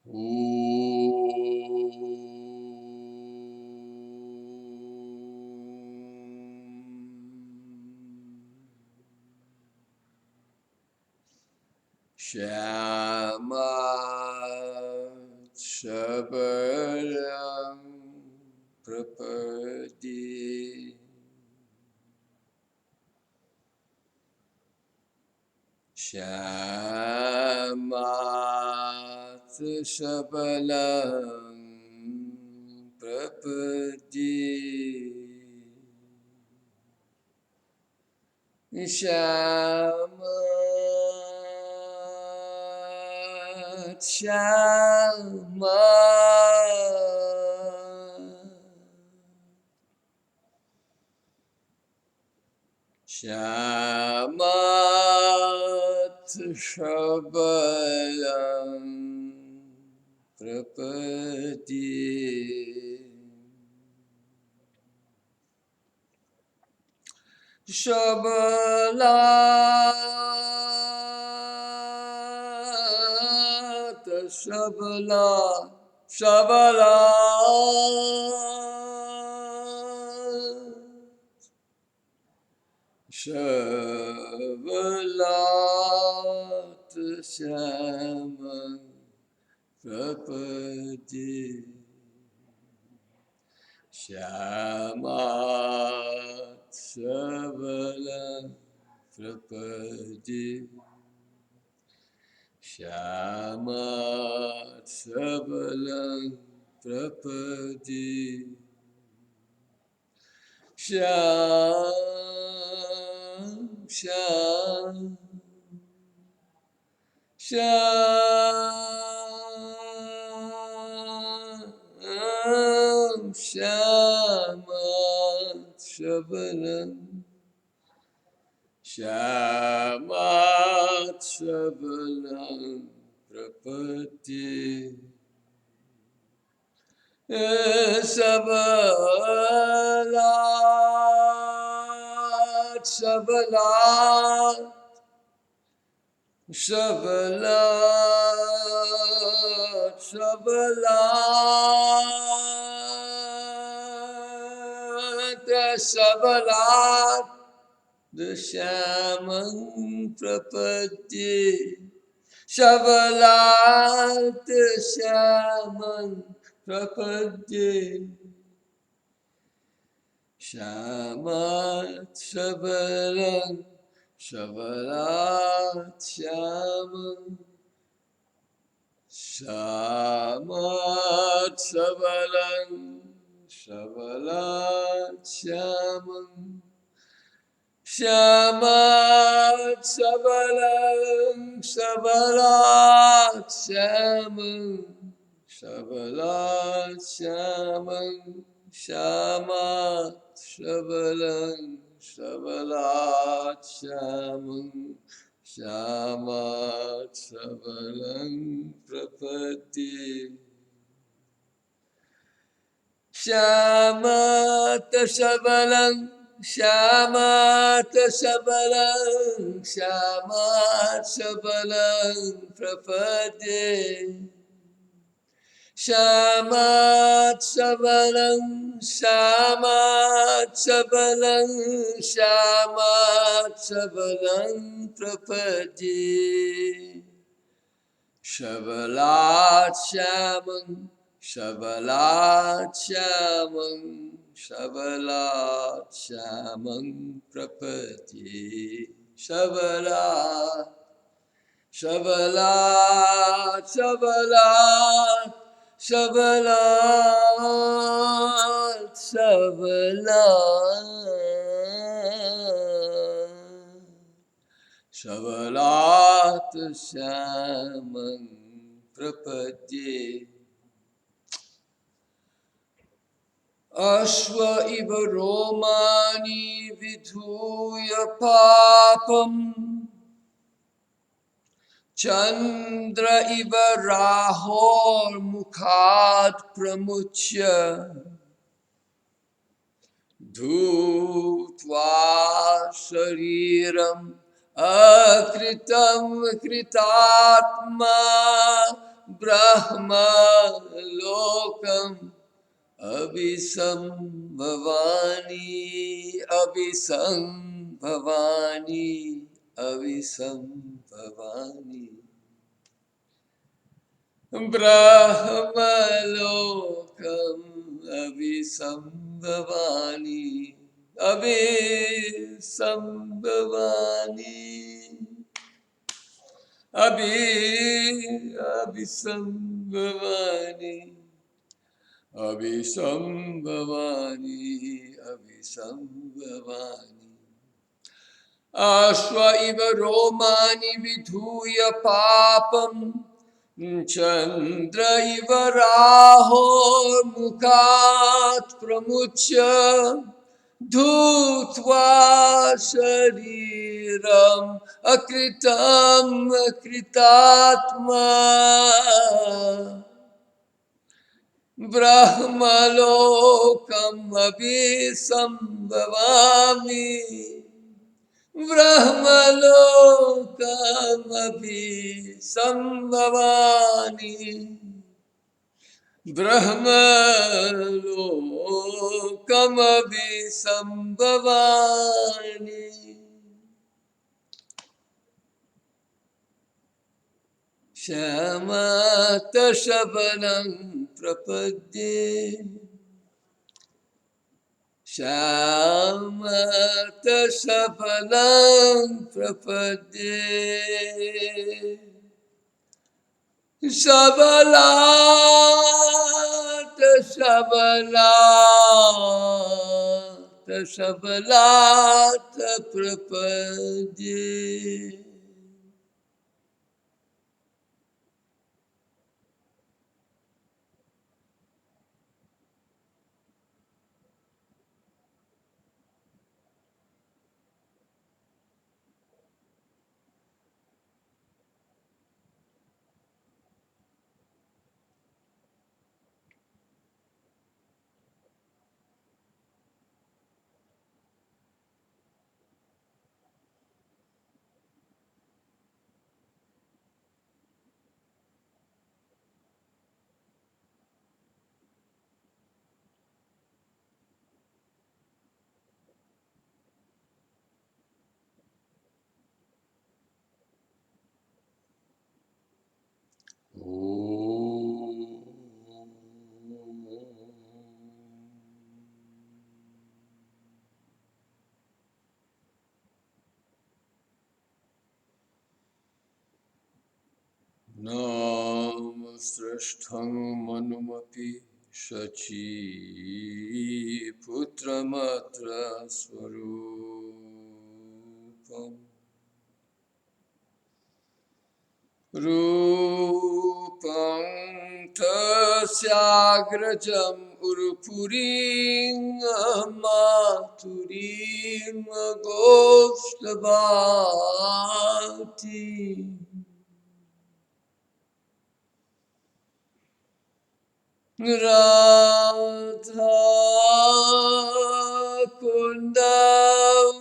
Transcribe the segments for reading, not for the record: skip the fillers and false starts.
Shyamat Shabaram Prapadi Shyamat Shabalam Prapadi Shamat Shabalam Prapadi Shabalat Shaman Prapadi Shamat Shabalam Prapadi Shamat Shabalam Prapadi Sham Sham Sham Shamat Shabalam Shamat Shabalam Prapati Shabalat Shabalat Shabalat Shabalat Shabalat the Shaman Prapati Shabalat Shaman Prapati Shamat Shabalam Shabalat Shaman Shamat Shabalam Shabalat Shaman Shamat Shabalam Shabalat Shaman Shabalat Shaman Shamat Shabalam Shabalat Shaman Shamat Shabalam Prapati Shamat Shabalam Shamat Shabalam Shamat Shabalam Prapati Shamat Shabalam Shamat Shabalam Shamat Shabalam Prapati Shabalat Shaman Shabalat Shaman Shabalat Shaman Prapati Shabalat Shabalat Shabalat Shabalat Shabalat Shabalat Shaman Prapati Ashva iva Romani vidhuya papam Chandra iva Rahor Mukhad Pramuchya Dhutva Shariram Akritam Kritatma Brahmalokam Abhisambhavani, Abhisambhavani, Abhisambhavani. Brahmalokam Abhisambhavani, Abhisambhavani, Abhisambhavani. Abhisambhavani, Abhisambhavani. Ashva iva romani vidhuya papam, Chandra iva raho mukhat pramuchya, Dhutva shariram akritam akritatma. Brahmalokam abhisambhavami, Brahmalokam abhisambhavani, Brahmalokam abhisambhavani. Shamata shabalam prapadye, Shamata shabalam prapadye, Shabalata shabalata shabalata prapadye. Nam srishtham manumapi shachi putramatra swarupam Rupam tasyagrajam urpurim maturim goslavati Radha Kundam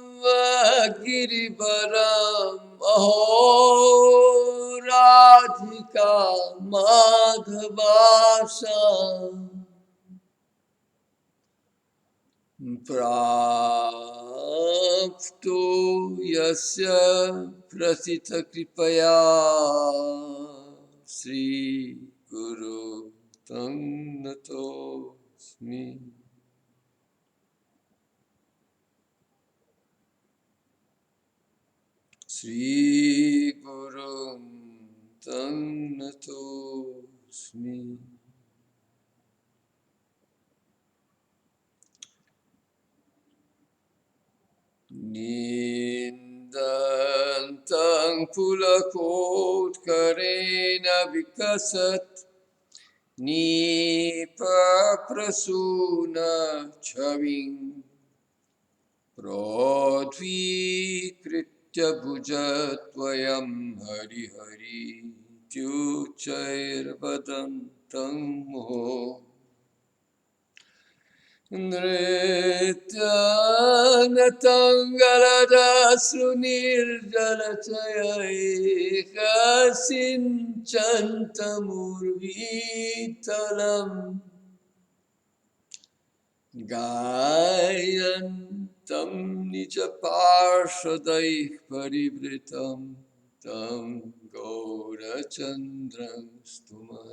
Girivaram Aho Radhika Madhavasam Prapto Yasya Prasita Kripaya Sri Guru Tanatosmi Sri Guru Tanatosmi Nindantang pulakot karena vikasat Nipa prasuna chaving Prodvi kritya bhujatvayam hari hari Tyuchair vadantang moho Nrityanatangaladas Gayantam Nija Parshadaih Parivritam Tam Gaura Chandram Stuma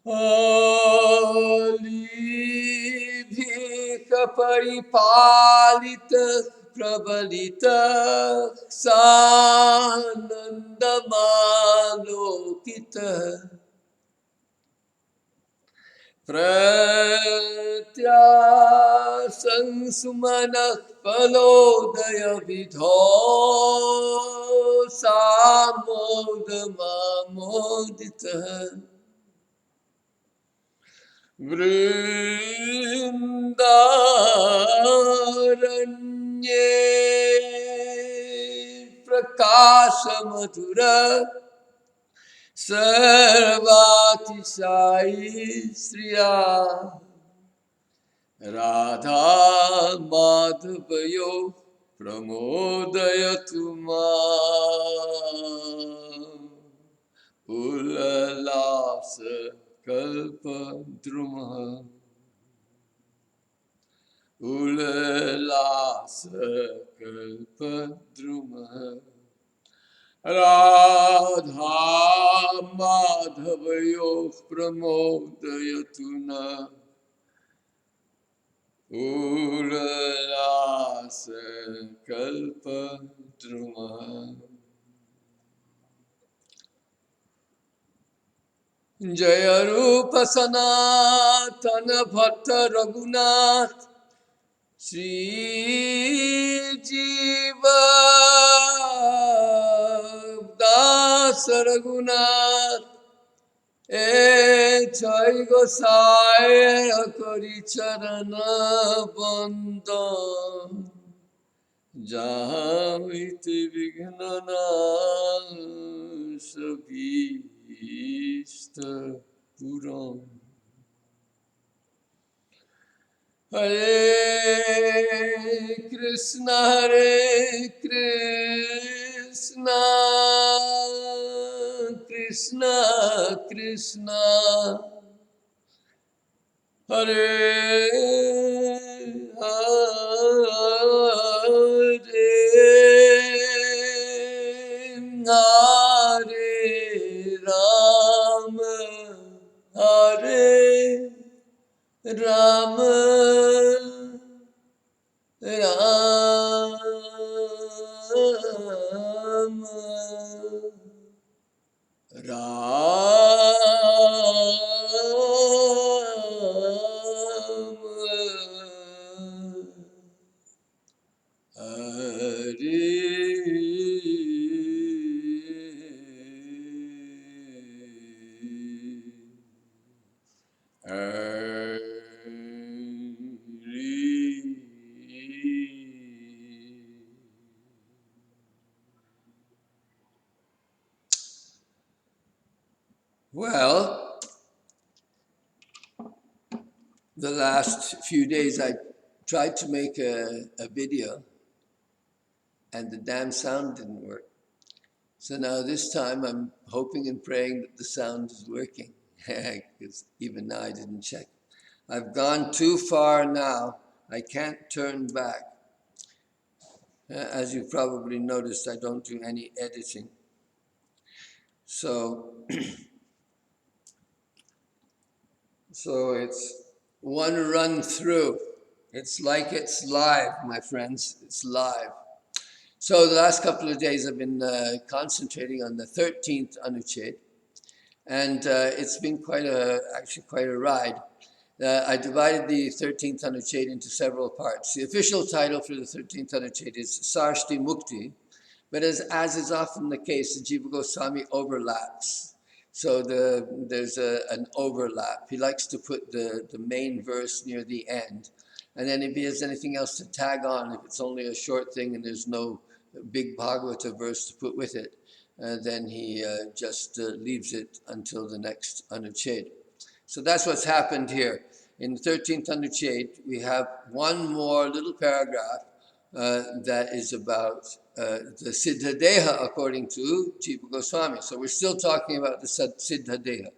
Alibhika Paripalita Prabalita Sanandamalokita Pratyasansumana Palodaya Vidho Samodamamodita Vrindaranye Prakasha Madhura Sarvati Sai Sriya Radha Madhavayo Pramodayatu Mam Ulalasa Kalpadruma Ulalasa Kalpadruma Radha Madhavayo Pramodayatuna Ulalasa Kalpadruma Jaya Rupa Sanatana Bhatta Raghunath Shri Jiva Dasa Raghunath Jai Gosai Kari Charana Bandhan Jahiti Vignana Sabhista Puram Hare Krishna Krishna Krishna Hare Hare Hare Rama Hare Rama Well, the last few days I tried to make a video and the damn sound didn't work. So now this time I'm hoping and praying that the sound is working, because even now I didn't check. I've gone too far now. I can't turn back. As you probably noticed, I don't do any editing. So, so it's one run through. It's like it's live, my friends. It's live. So the last couple of days I've been concentrating on the 13th anuccheda, and it's been actually quite a ride. I divided the 13th anuccheda into several parts. The official title for the 13th anuccheda is Sarshti Mukti, but as is often the case, the Jiva Goswami overlaps. So there's an overlap. He likes to put the main verse near the end. And then if he has anything else to tag on, if it's only a short thing and there's no big Bhagavata verse to put with it, then he just leaves it until the next anuccheda. So that's what's happened here. In the 13th anuccheda, we have one more little paragraph that is about the Siddha-deha according to Jiva Goswami. So we're still talking about the Siddha-deha.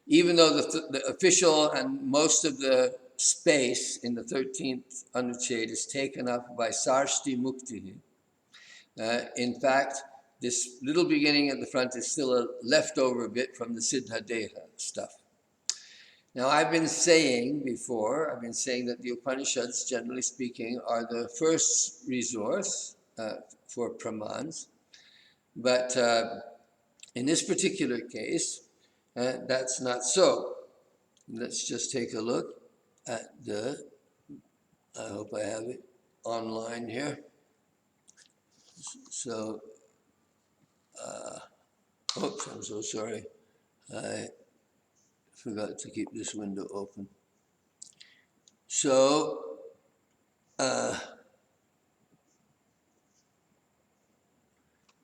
Even though the official and most of the space in the 13th anuccheda is taken up by Sarshti Mukti, in fact, this little beginning at the front is still a leftover bit from the Siddha-deha stuff. Now, I've been saying that the Upanishads, generally speaking, are the first resource for Pramans. But in this particular case, that's not so. Let's just take a look at I hope I have it online here. So, oops, I'm so sorry. I forgot to keep this window open. So,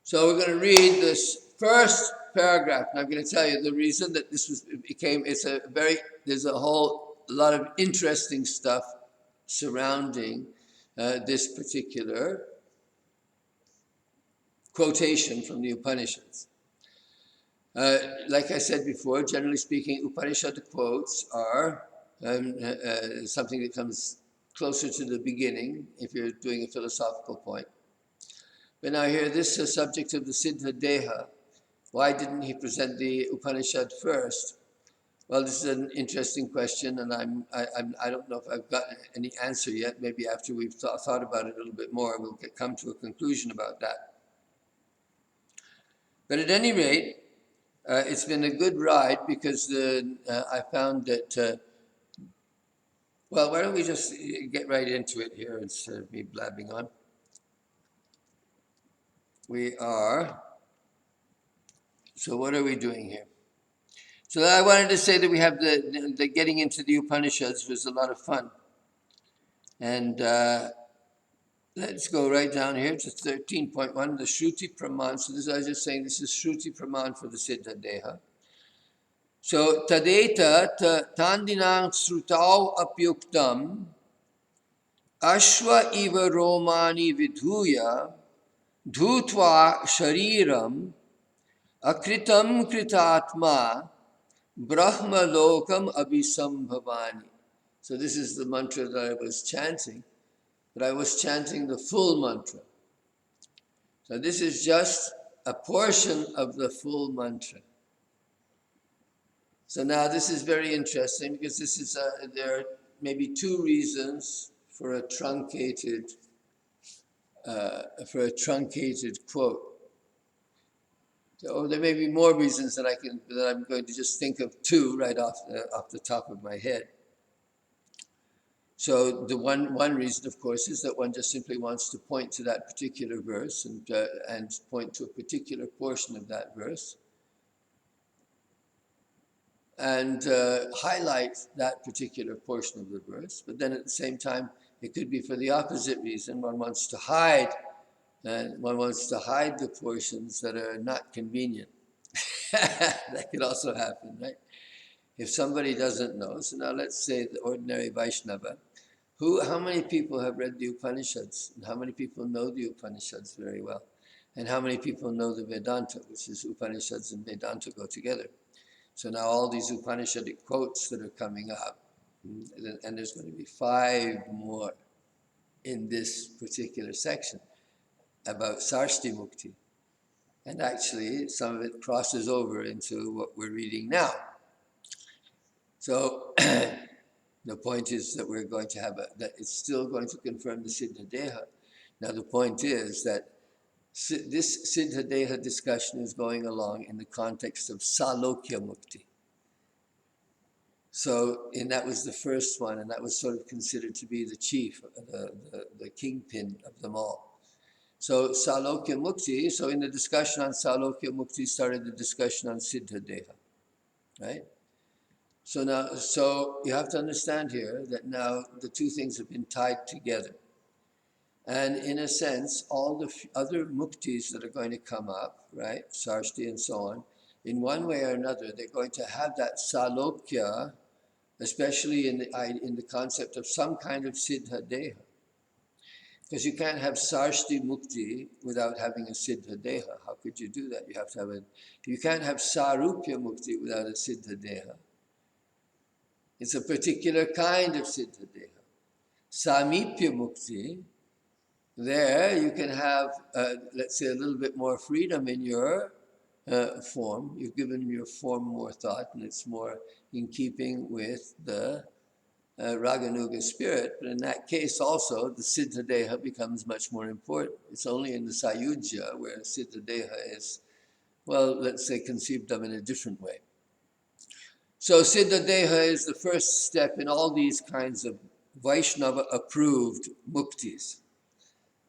so we're going to read this first paragraph, and I'm going to tell you the reason that there's a whole lot of interesting stuff surrounding this particular quotation from the Upanishads. Like I said before, generally speaking, Upanishad quotes are something that comes closer to the beginning if you're doing a philosophical point. But now here, this is a subject of the Siddha-deha. Why didn't he present the Upanishad first? Well, this is an interesting question, and I don't know if I've got any answer yet. Maybe after we've thought about it a little bit more, we'll come to a conclusion about that. But at any rate, it's been a good ride because I found that, well, why don't we just get right into it here instead of me blabbing on. So what are we doing here? So I wanted to say that we have the getting into the Upanishads was a lot of fun. And let's go right down here to 13.1, the Shruti Praman. So this, I was just saying, this is Shruti Praman for the Siddha-deha. So tadeta tandinang srutau apyuktam ashva iva romani vidhuya dhutva shariram akritam kritatma brahma lokam abhisambhavani. So this is the mantra that I was chanting, but I was chanting the full mantra. So this is just a portion of the full mantra. So now this is very interesting because this is there are maybe two reasons for a truncated quote. So there may be more reasons that I'm going to just think of two right off the top of my head. So the one reason, of course, is that one just simply wants to point to that particular verse and point to a particular portion of that verse and highlight that particular portion of the verse. But then at the same time, it could be for the opposite reason. One wants to hide the portions that are not convenient. That could also happen, right? If somebody doesn't know, so now let's say the ordinary Vaishnava, how many people have read the Upanishads? And how many people know the Upanishads very well? And how many people know the Vedanta, which is Upanishads and Vedanta go together? So now all these Upanishadic quotes that are coming up, and there's going to be 5 more in this particular section about Sarshti Mukti. And actually, some of it crosses over into what we're reading now. So the point is that we're going to have that it's still going to confirm the Siddha-deha. Now the point is that this Siddha-deha discussion is going along in the context of Salokya Mukti. So, and that was the first one, and that was sort of considered to be the chief, the kingpin of them all. So Salokya Mukti, so in the discussion on Salokya Mukti started the discussion on Siddha-deha, right? So you have to understand here that now the two things have been tied together. And in a sense, all the other muktis that are going to come up, right, Sarshti and so on, in one way or another, they're going to have that salokya, especially in the concept of some kind of Siddha-deha. Because you can't have Sarshti Mukti without having a Siddha-deha. How could you do that? You have to have you can't have Sarupya Mukti without a Siddha-deha. It's a particular kind of Siddha-deha. Samipya Mukti, there you can have, let's say, a little bit more freedom in your form. You've given your form more thought, and it's more in keeping with the Raganuga spirit. But in that case also, the Siddha-deha becomes much more important. It's only in the Sayujya where Siddha-deha is, well, let's say, conceived of in a different way. So Siddha-deha is the first step in all these kinds of Vaishnava-approved muktis.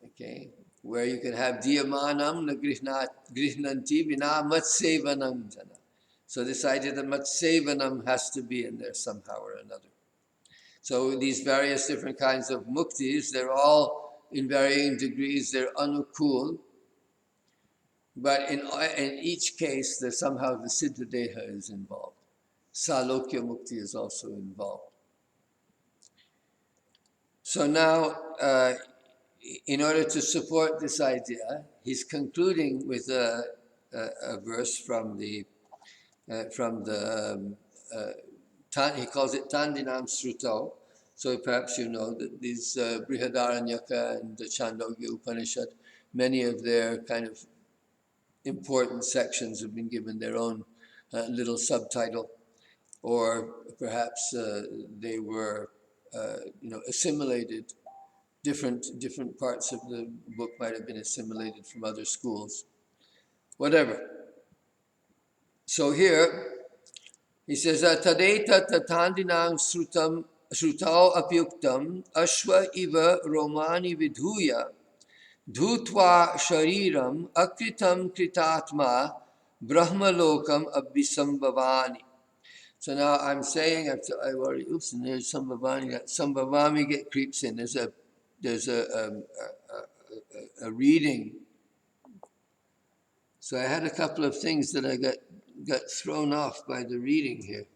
Okay, where you can have Diyamanam na grihnanti vina matsevanam jana. So this idea that matsevanam has to be in there somehow or another. So these various different kinds of muktis, they're all in varying degrees, they're anukul. But in each case, there's somehow the Siddha-deha is involved. Salokya Mukti is also involved. So now, in order to support this idea, he's concluding with a verse from the he calls it Tandinam Sruto. So perhaps you know that these Brihadaranyaka and the Chāndogya Upanishad, many of their kind of important sections have been given their own little subtitle, or perhaps they were assimilated. Different parts of the book might have been assimilated from other schools. Whatever. So here, he says, Tadeta tatandinang srutau apyuktam ashva iva romani vidhuya dhutva shariram akritam kritatma brahmalokam abhisambhavani. So now I'm saying, I've already, and there's Sambhavani, that Sambhavami creeps in. There's a reading. So I had a couple of things that I got thrown off by the reading here.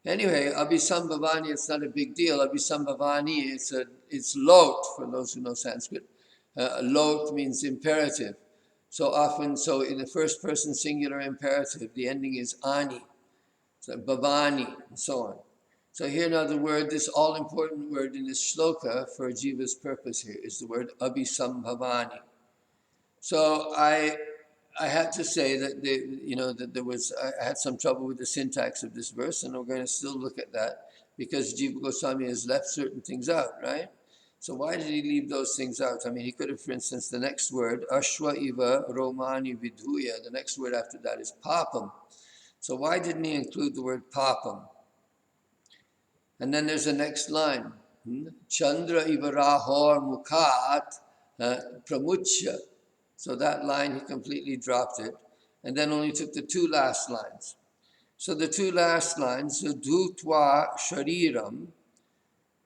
Anyway, Abhisambhavani, it's not a big deal. Abhisambhavani, it's lot, for those who know Sanskrit. Lot means imperative. So often, in the first person singular imperative, the ending is ani. So bhavani, and so on. So here now the word, this all-important word in this shloka for Jiva's purpose here is the word abhisambhavani. So I had to say that I had some trouble with the syntax of this verse, and we're going to still look at that because Jiva Goswami has left certain things out, right? So why did he leave those things out? I mean, he could have, for instance, the next word, ashwa iva romani vidhuya, the next word after that is papam. So why didn't he include the word papam? And then there's the next line, Chandra ivarahor mukhat pramuchya. So that line, he completely dropped it, and then only took the two last lines. So the two last lines, so dhutva shariram,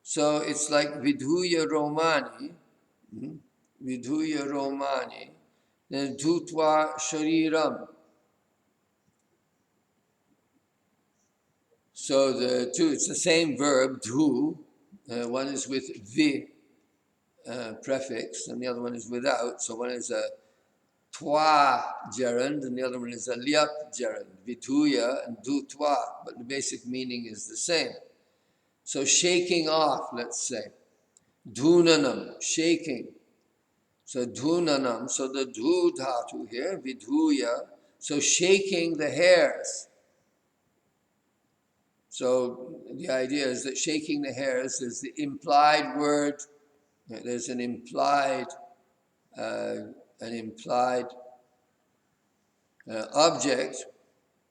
so it's like vidhuya romani, then dhutva shariram. So the two, it's the same verb, dhu. One is with vi prefix, and the other one is without. So one is a twa gerund, and the other one is a liap gerund, vidhuya and dhutva, but the basic meaning is the same. So shaking off, let's say. Dhunanam, shaking. So dhunanam, so the dhu dhatu here, vidhuya, so shaking the hairs. So the idea is that shaking the hairs is the implied word. There's an implied object.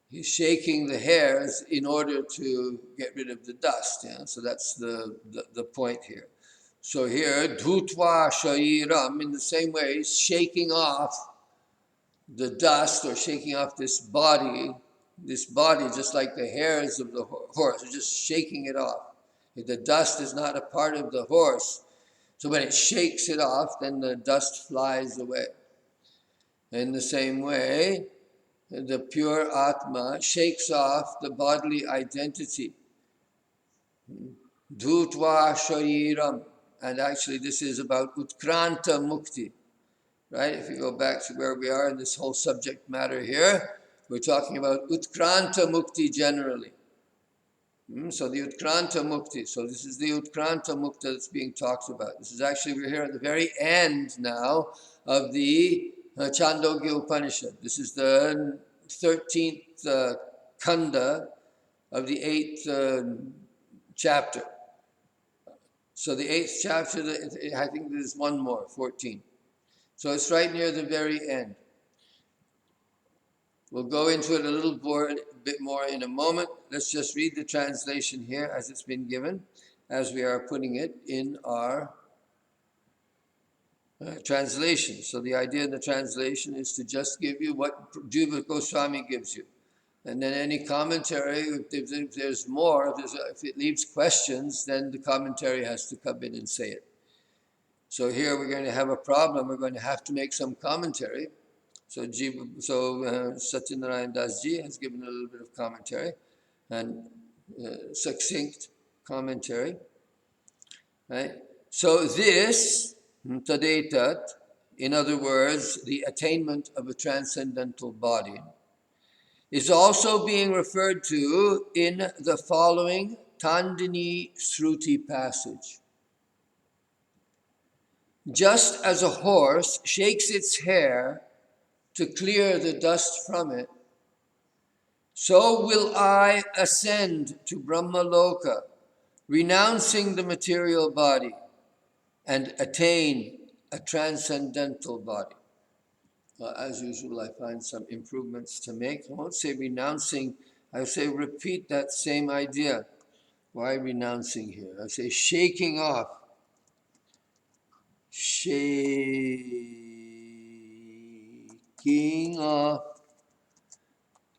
He's shaking the hairs in order to get rid of the dust. Yeah? So that's the point here. So here, dhutva shariram, in the same way, shaking off the dust or shaking off this body, just like the hairs of the horse, just shaking it off. If the dust is not a part of the horse, So when it shakes it off, then the dust flies away. In the same way, the pure Atma shakes off the bodily identity. Dhutva shariram. And actually this is about Utkranta Mukti. Right? If you go back to where we are in this whole subject matter here, we're talking about Utkranta Mukti generally. So the Utkranta Mukti. So this is the Utkranta Mukta that's being talked about. This is actually, we're here at the very end now of the Chāndogya Upanishad. This is the 13th Kanda of the 8th chapter. So the 8th chapter, I think there's one more, 14. So it's right near the very end. We'll go into it a little bit more in a moment. Let's just read the translation here as it's been given, as we are putting it in our translation. So the idea in the translation is to just give you what Jiva Goswami gives you. And then any commentary, if there's more, if it leaves questions, then the commentary has to come in and say it. So here we're going to have a problem. We're going to have to make some commentary. So Satyanarayan Das Ji has given a little bit of commentary and succinct commentary. Right? So this, tadetat, in other words, the attainment of a transcendental body, is also being referred to in the following Tandini Shruti passage. Just as a horse shakes its hair to clear the dust from it, so will I ascend to Brahmaloka, renouncing the material body, and attain a transcendental body. As usual, I find some improvements to make. I won't say renouncing, I say repeat that same idea. Why renouncing here? I say shaking off. Shaking off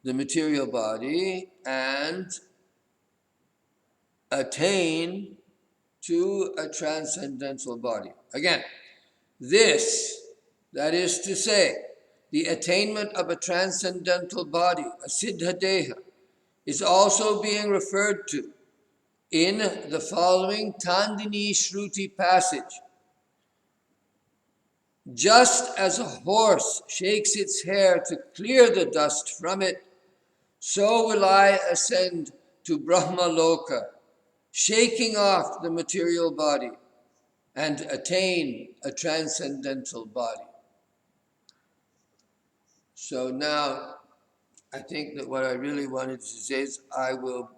the material body and attain to a transcendental body. Again, this, that is to say, the attainment of a transcendental body, a Siddha-deha, is also being referred to in the following Tandini Shruti passage. Just as a horse shakes its hair to clear the dust from it, so will I ascend to Brahmaloka, shaking off the material body and attain a transcendental body. So now, I think that what I really wanted to say is I will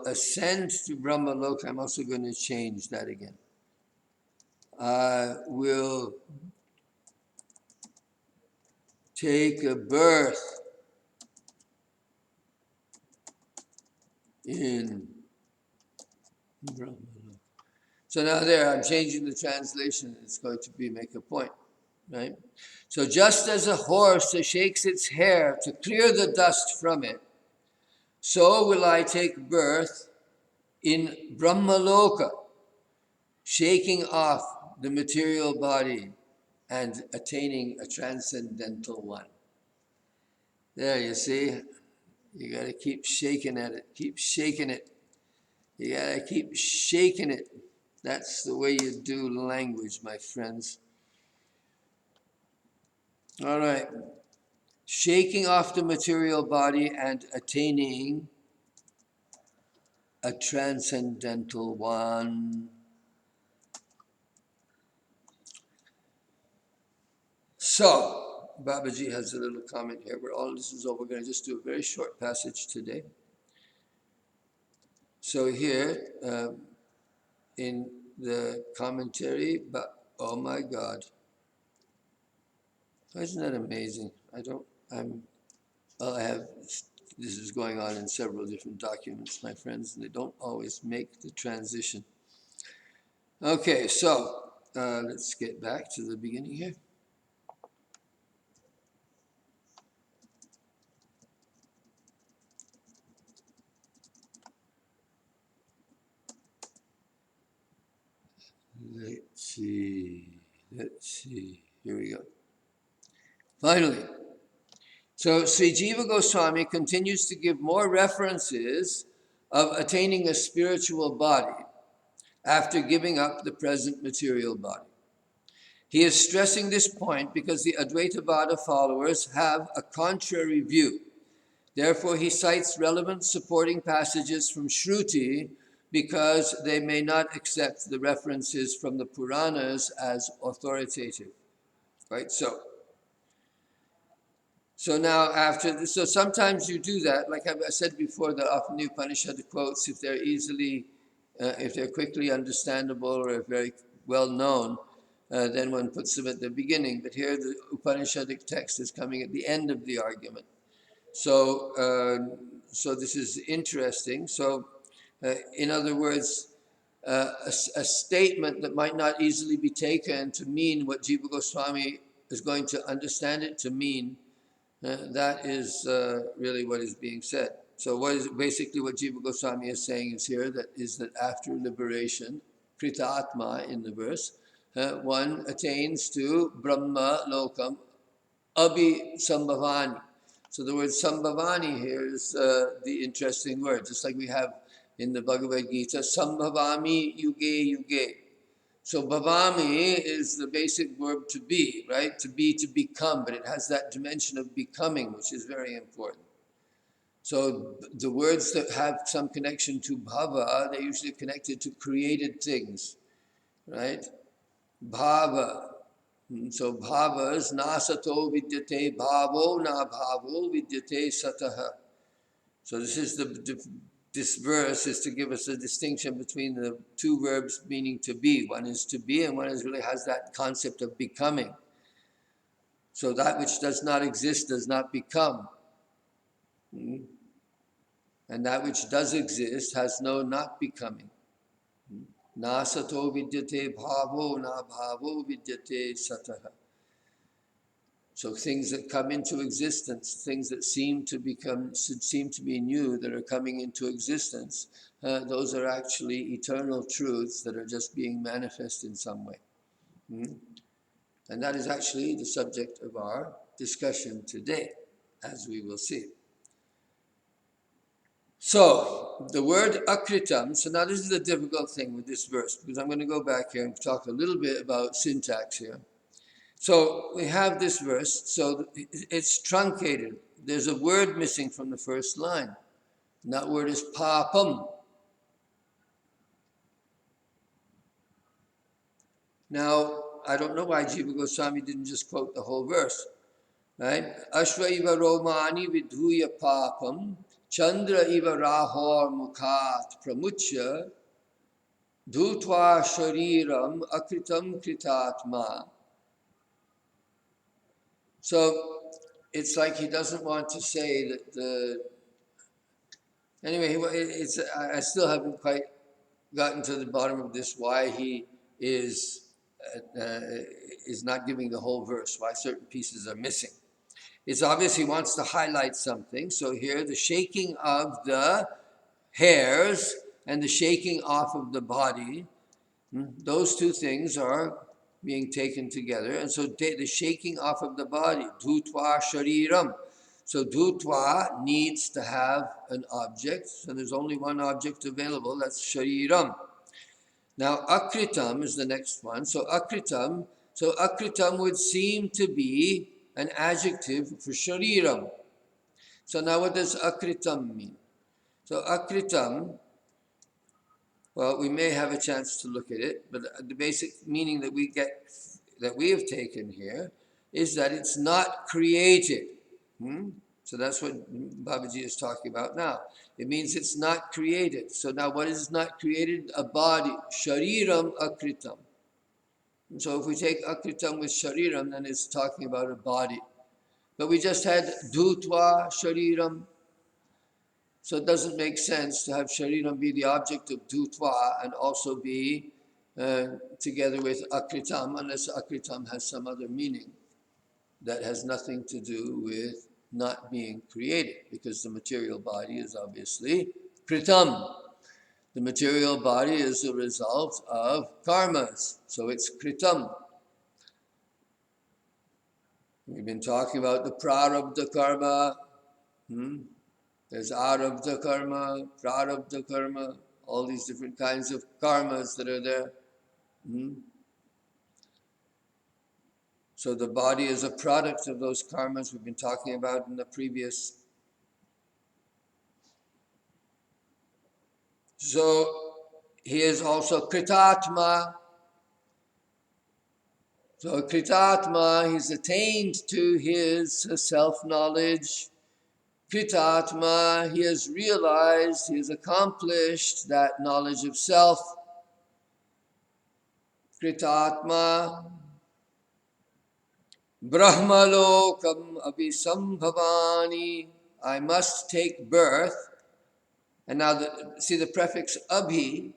ascend to Brahmaloka. I'm also going to change that again. I will take a birth in Brahmaloka. So now there, I'm changing the translation. It's going to be make a point, right? So just as a horse shakes its hair to clear the dust from it, so will I take birth in Brahmaloka, shaking off the material body and attaining a transcendental one. There, you see, you got to keep shaking at it, keep shaking it. You got to keep shaking it. That's the way you do language, my friends. All right. Shaking off the material body and attaining a transcendental one. So, Babaji has a little comment here. This is over. We're going to just do a very short passage today. So here, in the commentary, but oh my God, isn't that amazing? This is going on in several different documents, my friends, and they don't always make the transition. Okay, so let's get back to the beginning here. see, here we go. Finally, so Sri Jiva Goswami continues to give more references of attaining a spiritual body after giving up the present material body. He is stressing this point because the Advaitavada followers have a contrary view. Therefore, he cites relevant supporting passages from Shruti because they may not accept the references from the Puranas as authoritative. Right? So now after this, so sometimes you do that, like I said before, that often the Upanishad quotes, if they're quickly understandable or very well known, then one puts them at the beginning. But here the Upanishadic text is coming at the end of the argument. So this is interesting. So in other words, a statement that might not easily be taken to mean what Jiva Goswami is going to understand it to mean, that is really what is being said. So what Jiva Goswami is saying is here, that after liberation, Kritatma in the verse, one attains to Brahma Lokam Abhisambhavani. So the word Sambhavani here is the interesting word, just like we have in the Bhagavad Gita, Sambhavami Yuge Yuge. So bhavami is the basic verb to be, right? To be, to become, but it has that dimension of becoming, which is very important. So the words that have some connection to bhava, they're usually connected to created things, right? Bhava. So bhavas, na sato vidyate bhavo, na bhavo vidyate sataha. So this verse is to give us a distinction between the two verbs meaning to be. One is to be, and one really has that concept of becoming. So that which does not exist does not become. And that which does exist has no not becoming. Na sato vidyate bhavo, na bhavo vidyate sataha. So things that come into existence, things that seem to be new, that are coming into existence, those are actually eternal truths that are just being manifest in some way. And that is actually the subject of our discussion today, as we will see. So, the word akritam, so now this is the difficult thing with this verse, because I'm going to go back here and talk a little bit about syntax here. So we have this verse, so it's truncated. There's a word missing from the first line. And that word is papam. Now, I don't know why Jiva Goswami didn't just quote the whole verse. Right? Ashva iva romani vidhuya papam, chandra iva rahor mukhat pramuchya, dhutva shariram akritam kritatma. So it's like he doesn't want to say that anyway, I still haven't quite gotten to the bottom of this, why he is not giving the whole verse, why certain pieces are missing. It's obvious he wants to highlight something. So here, the shaking of the hairs and the shaking off of the body, those two things are being taken together. And so the shaking off of the body, dhutva shariram. So dhutva needs to have an object. So there's only one object available, that's shariram. Now akritam is the next one. So akritam would seem to be an adjective for shariram. So now what does akritam mean? So akritam, well, we may have a chance to look at it, but the basic meaning that we have taken here is that it's not created. So that's what Babaji is talking about now. It means it's not created. So now what is not created? A body. Shariram akritam. And so if we take akritam with shariram, then it's talking about a body. But we just had dhutva shariram. So it doesn't make sense to have shariram be the object of dhutva and also be together with akritam, unless akritam has some other meaning that has nothing to do with not being created, because the material body is obviously kritam. The material body is a result of karmas, so it's kritam. We've been talking about the prarabdha karma. There's arabdha karma, prarabdha karma, all these different kinds of karmas that are there. So the body is a product of those karmas we've been talking about in the previous. So he is also kritatma. So kritatma, he's attained to his self-knowledge. Kritatma, he has realized, he has accomplished that knowledge of self. Kritatma, brahmalokam abhisambhavani, I must take birth. And now, see the prefix abhi,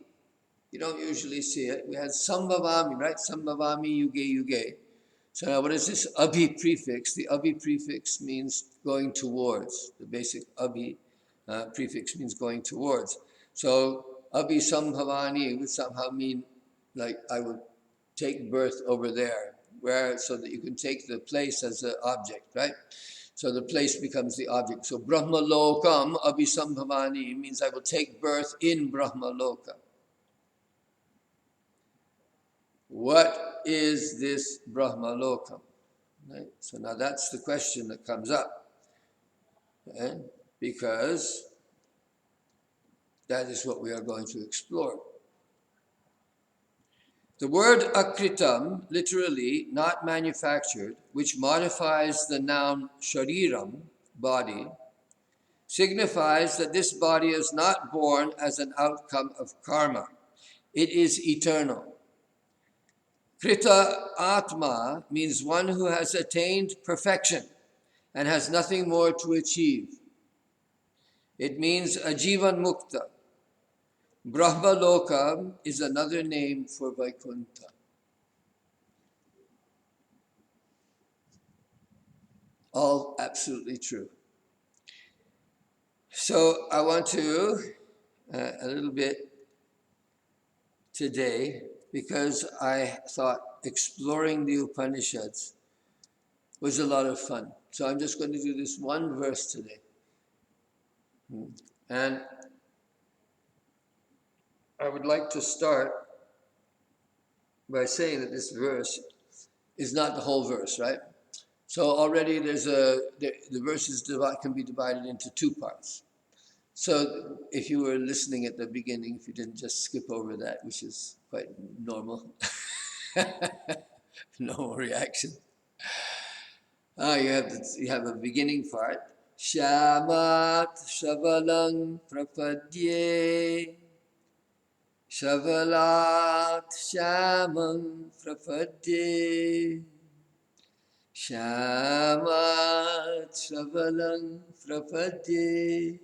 you don't usually see it. We had sambhavami, right? Sambhavami yuge yuge. So now what is this abhi prefix? The abhi prefix means going towards. The basic abhi prefix means going towards. So abhi sambhavani would somehow mean like I would take birth over there, where so that you can take the place as an object, right? So the place becomes the object. So brahmalokam abhisambhavani means I will take birth in brahmaloka. What is this brahmalokam? Right? So now that's the question that comes up. Okay? Because that is what we are going to explore. The word akritam, literally not manufactured, which modifies the noun shariram, body, signifies that this body is not born as an outcome of karma. It is eternal. Krita Atma means one who has attained perfection and has nothing more to achieve. It means a Jiva Mukta. Brahmaloka is another name for Vaikuntha. All absolutely true. So I want to, a little bit today, because I thought exploring the Upanishads was a lot of fun. So I'm just going to do this one verse today. And I would like to start by saying that this verse is not the whole verse, right? So already the verses can be divided into two parts. So if you were listening at the beginning, if you didn't just skip over that, which is quite normal, normal reaction. You have a beginning part. Shamat shavalang prapadye. Shavalat shamang prapadye. Shamat shavalang prapadye.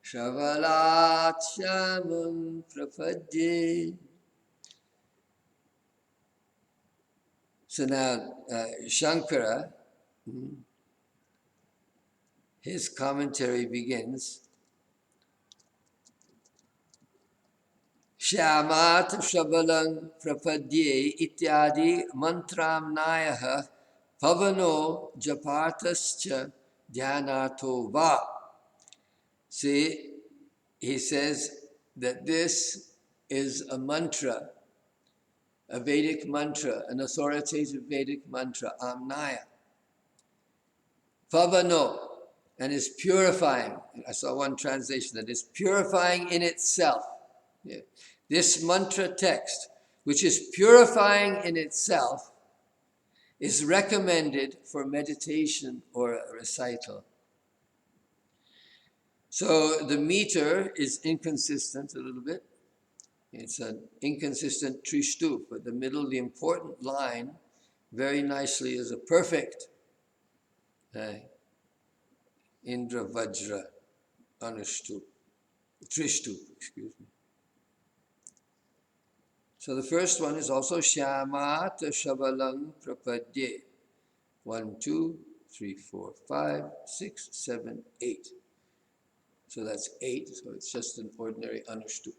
Shavalat shamam prapadye. So now Shankara, his commentary begins. Shyamat shavalang prapadye ityadi mantram nayaha pavano japartascha dhyanato va. See, he says that this is a mantra, a Vedic mantra, an authoritative Vedic mantra, amnaya. Pavano, and is purifying. I saw one translation that is purifying in itself. Yeah. This mantra text, which is purifying in itself, is recommended for meditation or a recital. So the meter is inconsistent a little bit. It's an inconsistent trishtup, but the middle, the important line, very nicely is a perfect Indra Vajra Anushtup, trishtup, excuse me. So the first one is also Shyamat Shavalang Prapadye. 1, 2, 3, 4, 5, 6, 7, 8. So that's 8, so it's just an ordinary Anushtup.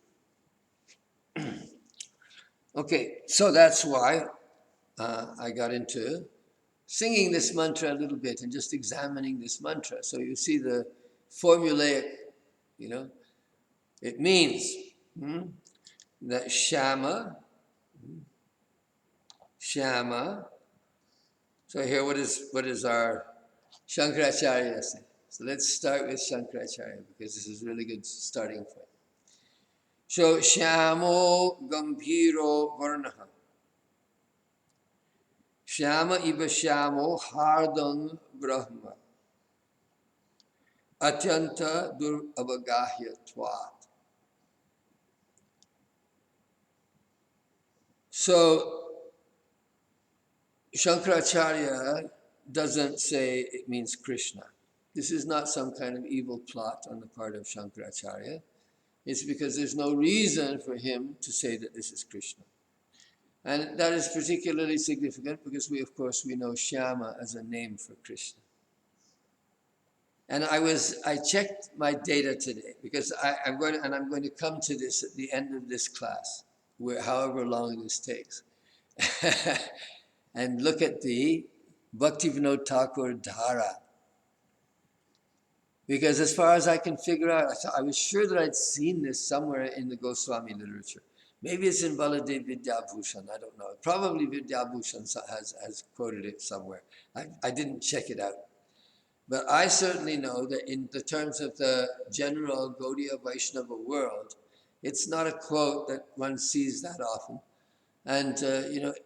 Okay, so that's why I got into singing this mantra a little bit and just examining this mantra. So you see the formulaic, it means that Shama. So here, what is our Shankaracharya say? So let's start with Shankaracharya because this is a really good starting point. So Shamo Gambhiro Varnaha. Shama iva Shamo Hardang Brahma. Atyanta Dur Avagahya Twat. So Shankaracharya doesn't say it means Krishna. This is not some kind of evil plot on the part of Shankaracharya. It's because there's no reason for him to say that this is Krishna. And that is particularly significant because we know Shyama as a name for Krishna. And I checked my data today because I'm going to come to this at the end of this class, however long this takes. And look at the Bhaktivinoda Thakur Dhara. Because as far as I can figure out, I was sure that I'd seen this somewhere in the Goswami literature. Maybe it's in Baladev Vidyabhushan, I don't know. Probably Vidyabhushan has quoted it somewhere. I didn't check it out. But I certainly know that in the terms of the general Gaudiya Vaishnava world, it's not a quote that one sees that often. And,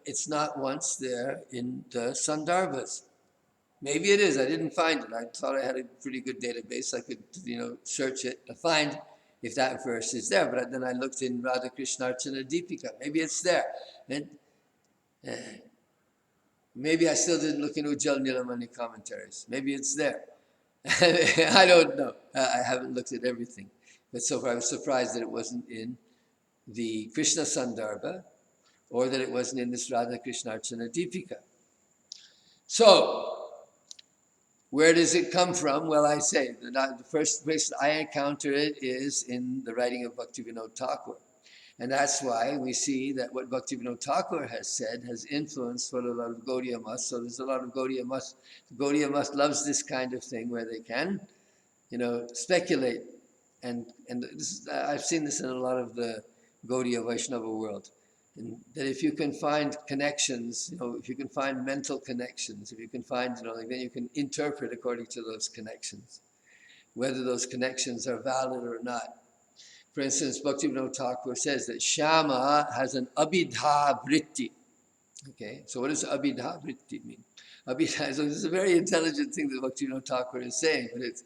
it's not once there in the Sandarbhas. Maybe it is. I didn't find it. I thought I had a pretty good database. I could, search it to find if that verse is there. But then I looked in Radha Krishna Archana Deepika. Maybe it's there. And maybe I still didn't look in Ujjal Nilamani commentaries. Maybe it's there. I don't know. I haven't looked at everything. But so far I was surprised that it wasn't in the Krishna Sandarbha or that it wasn't in this Radha Krishna Archana Deepika. So, where does it come from? Well, I say that the first place I encounter it is in the writing of Bhaktivinoda Thakur. And that's why we see that what Bhaktivinoda Thakur has said has influenced what a lot of Gaudiya Maths. So there's a lot of Gaudiya Maths. Gaudiya Maths loves this kind of thing where they can, speculate. And I've seen this in a lot of the Gaudiya Vaishnava world. And that if you can find connections, if you can find mental connections, if you can find, then you can interpret according to those connections, whether those connections are valid or not. For instance, Bhaktivinoda Thakur says that Shama has an abhidha vritti. Okay, so what does abhidha vritti mean? Abhidha, so this is a very intelligent thing that Bhaktivinoda Thakur is saying, but it's,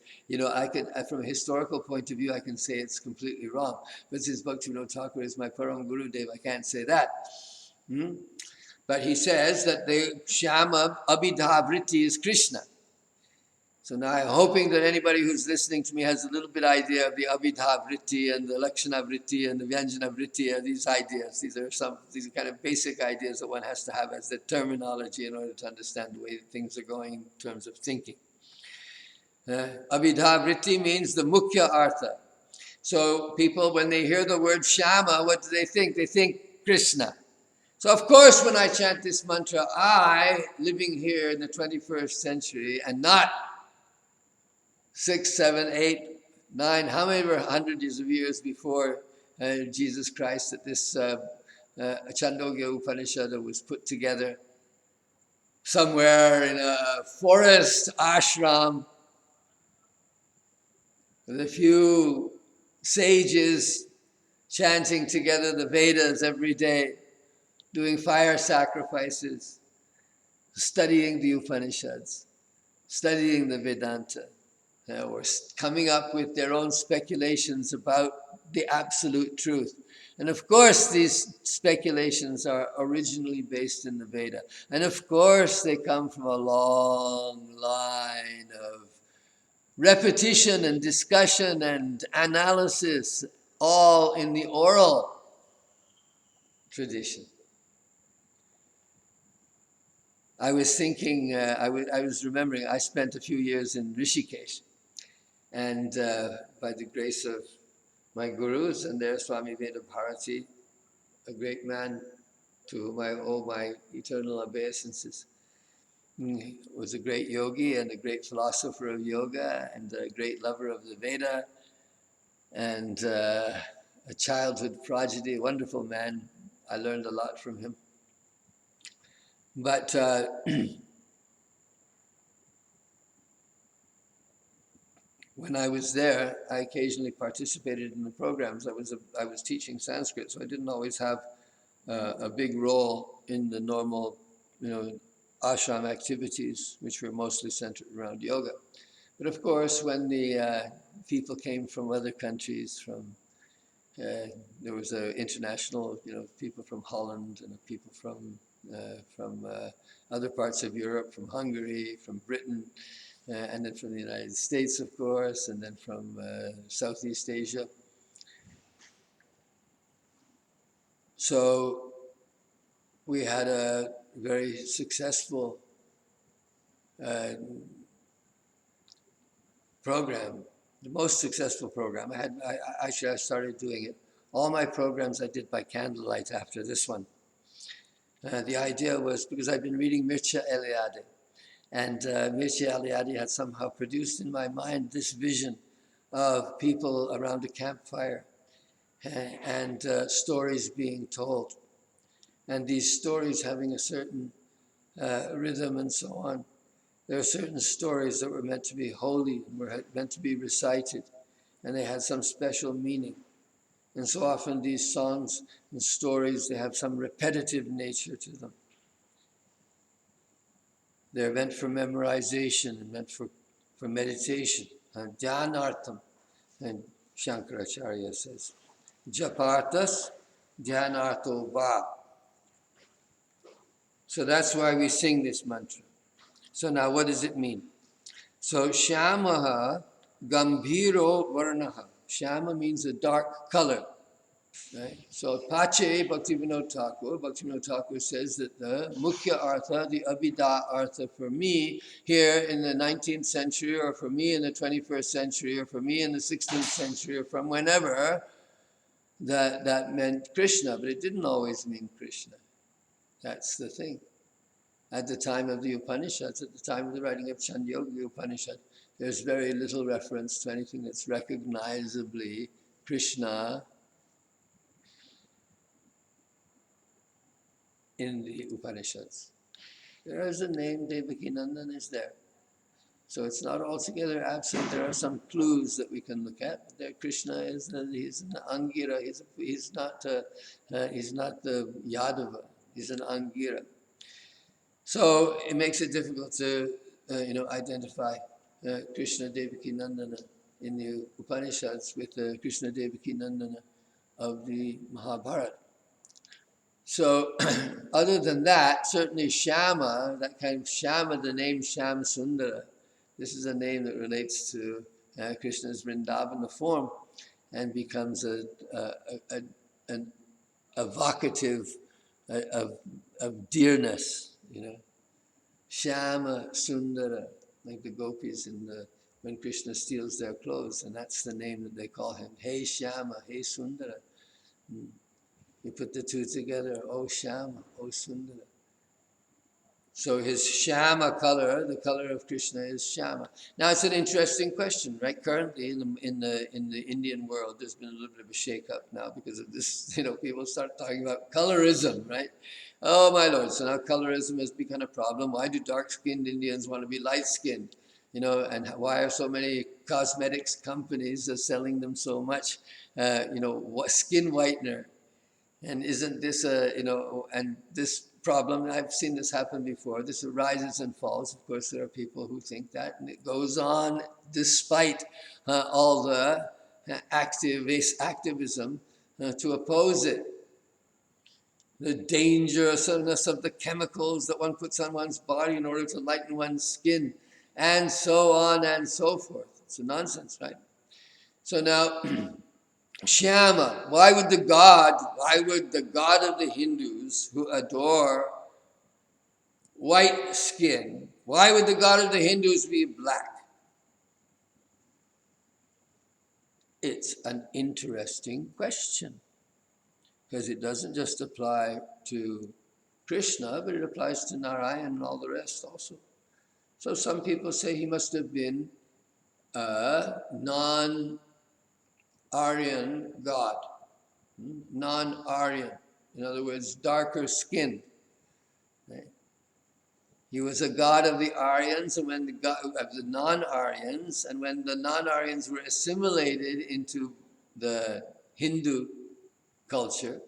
from a historical point of view, I can say it's completely wrong. But since Bhaktivinoda Thakur is my Param Gurudev, I can't say that. But he says that the Shama abhidha vritti is Krishna. So now I'm hoping that anybody who's listening to me has a little bit idea of the Abhidha Vritti and the Lakshana Vritti and the Vyanjana Vritti and these ideas. These are kind of basic ideas that one has to have as the terminology in order to understand the way things are going in terms of thinking. Abhidha Vritti means the Mukhya Artha. So people, when they hear the word Shama, what do they think? They think Krishna. So of course when I chant this mantra, I, living here in the 21st century and not 6, 7, 8, 9, how many hundreds of years before Jesus Christ that this Chāndogya Upanishad was put together somewhere in a forest ashram with a few sages chanting together the Vedas every day, doing fire sacrifices, studying the Upanishads, studying the Vedanta. Or coming up with their own speculations about the absolute truth. And of course, these speculations are originally based in the Veda. And of course, they come from a long line of repetition and discussion and analysis, all in the oral tradition. I was thinking, I was remembering, I spent a few years in Rishikesh. And by the grace of my gurus and their Swami Veda Bharati, a great man to whom I owe my eternal obeisances, He was a great yogi and a great philosopher of yoga and a great lover of the Veda and a childhood prodigy, a wonderful man. I learned a lot from him. But when I was there, I occasionally participated in the programs. I was teaching Sanskrit, so I didn't always have a big role in the normal, ashram activities, which were mostly centered around yoga. But of course, when the people came from other countries, there was international, people from Holland and people from other parts of Europe, from Hungary, from Britain, and then from the United States, of course, and then from Southeast Asia. So we had a very successful program, the most successful program. I started doing it. All my programs I did by candlelight after this one. The idea was because I'd been reading Mircea Eliade, and Mircea Eliade had somehow produced in my mind this vision of people around a campfire and stories being told, and these stories having a certain rhythm and so on. There are certain stories that were meant to be holy and were meant to be recited, and they had some special meaning. And so often these songs and stories, they have some repetitive nature to them. They're meant for memorization and meant for meditation. Dhyanartham, and Shankaracharya says, Japartas Dhyanartho Va. So that's why we sing this mantra. So now what does it mean? So Shamaha Gambhiro Varnaha. Shama means a dark color. Right? So Pache Bhaktivinoda Thakur says that the Mukhya Artha, the Abhida Artha for me here in the 19th century, or for me in the 21st century, or for me in the 16th century, or from whenever, that meant Krishna, but it didn't always mean Krishna. That's the thing. At the time of the Upanishads, at the time of the writing of Chāndogya Upanishad, there's very little reference to anything that's recognizably Krishna in the Upanishads. There is a name, Devakinandan is there. So it's not altogether absent. There are some clues that we can look at. There, Krishna he's an Angira. He's not the Yadava. He's an Angira. So it makes it difficult to identify Krishna Devakinandana in the Upanishads with Krishna Devakinandana of the Mahabharata. So, other than that, certainly Shama, that kind of Shama, the name Sham Sundara, this is a name that relates to Krishna's Vrindavana form and becomes an evocative of dearness, Shama Sundara, like the gopis when Krishna steals their clothes, and that's the name that they call him. Hey Shama, hey Sundara. You put the two together, oh Shama, oh Sundara. So his Shama color, the color of Krishna is Shama. Now it's an interesting question, right? Currently in the Indian world, there's been a little bit of a shake-up now because of this, people start talking about colorism, right? Oh my Lord, so now colorism has become a problem. Why do dark-skinned Indians want to be light-skinned? And why are so many cosmetics companies selling them so much, skin whitener? And isn't this and this problem, I've seen this happen before, this rises and falls. Of course, there are people who think that, and it goes on despite all the activism to oppose it. The dangerousness of the chemicals that one puts on one's body in order to lighten one's skin, and so on and so forth. It's a nonsense, right? So now, Shama, why would the god of the Hindus who adore white skin, why would the god of the Hindus be black? It's an interesting question because it doesn't just apply to Krishna, but it applies to Narayan and all the rest also. So some people say he must have been a non-Aryan god, non-Aryan. In other words, darker skinned. Right? He was a god of the Aryans and when of the non-Aryans, and when the non-Aryans were assimilated into the Hindu culture,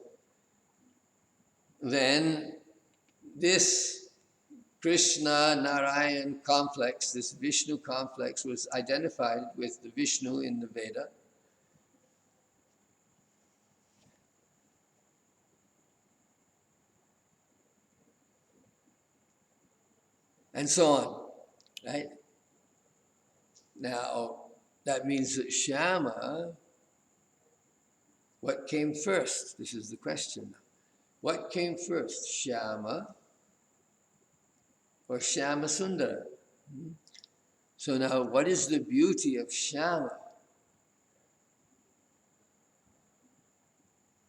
then this Krishna Narayan complex, this Vishnu complex, was identified with the Vishnu in the Veda. And so on, right? Now, that means that Shama, what came first? This is the question. What came first, Shama or Shama Sundara? So now, what is the beauty of Shama?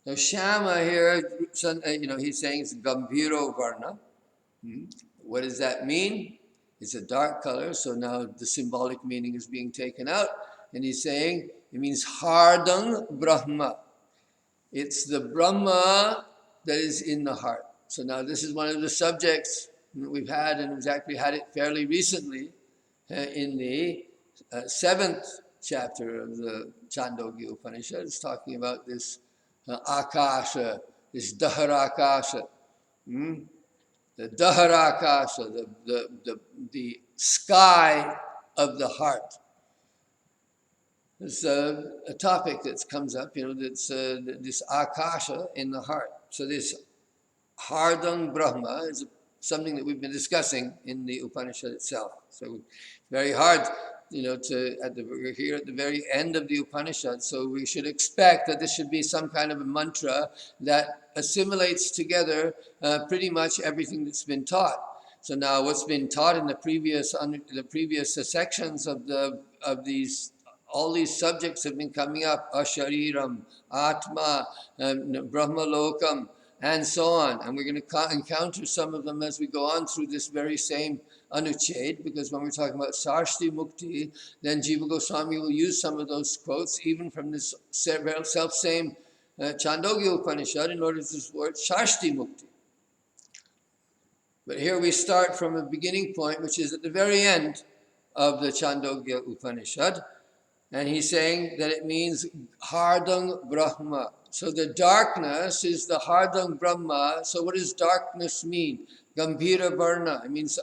Now, Shama here, he's saying it's Gambhiro Varna. What does that mean? It's a dark color, so now the symbolic meaning is being taken out. And he's saying it means Hardang Brahma. It's the Brahma that is in the heart. So now this is one of the subjects that we've had, and we've actually had it fairly recently in the 7th chapter of the Chāndogya Upanishad. It's talking about this Akasha, this Daharakasha. The Daharakasha, the sky of the heart. There's a topic that comes up, that's this Akasha in the heart. So this Hardang Brahma is something that we've been discussing in the Upanishad itself. So very hard, we're here at the very end of the Upanishad, so we should expect that this should be some kind of a mantra that assimilates together pretty much everything that's been taught. So now what's been taught in the previous sections of these, all these subjects have been coming up, Ashariram, Atma, Brahmalokam, and so on. And we're going to encounter some of them as we go on through this very same anuccheda, because when we're talking about Sarshti Mukti, then Jiva Goswami will use some of those quotes, even from this self-same Chāndogya Upanishad, in order to support Sarshti Mukti. But here we start from a beginning point, which is at the very end of the Chāndogya Upanishad, and he's saying that it means Hardang Brahma. So the darkness is the Hardang Brahma. So what does darkness mean? Gambhira Varna. It means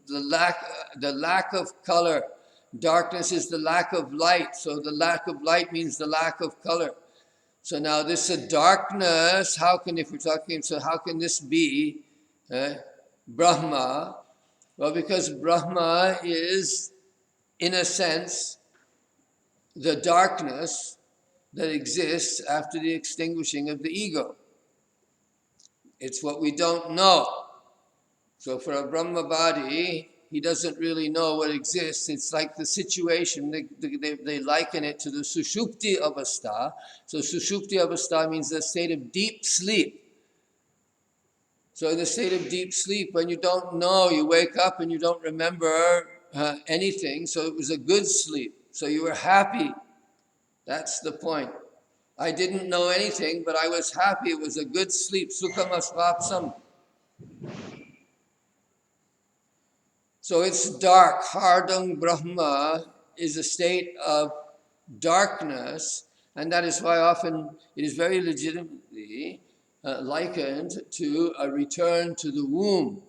the lack of color. Darkness is the lack of light. So the lack of light means the lack of color. So now this darkness, how can this be Brahma? Well, because Brahma is, in a sense, the darkness that exists after the extinguishing of the ego. It's what we don't know. So for a Brahmavadi, he doesn't really know what exists. It's like the situation, they liken it to the Sushupti Avastha. So Sushupti Avastha means a state of deep sleep. So in the state of deep sleep, when you don't know, you wake up and you don't remember anything. So it was a good sleep. So you were happy. That's the point. I didn't know anything, but I was happy. It was a good sleep. Sukham asvapsam. So it's dark. Hardang Brahma is a state of darkness, and that is why often it is very legitimately likened to a return to the womb.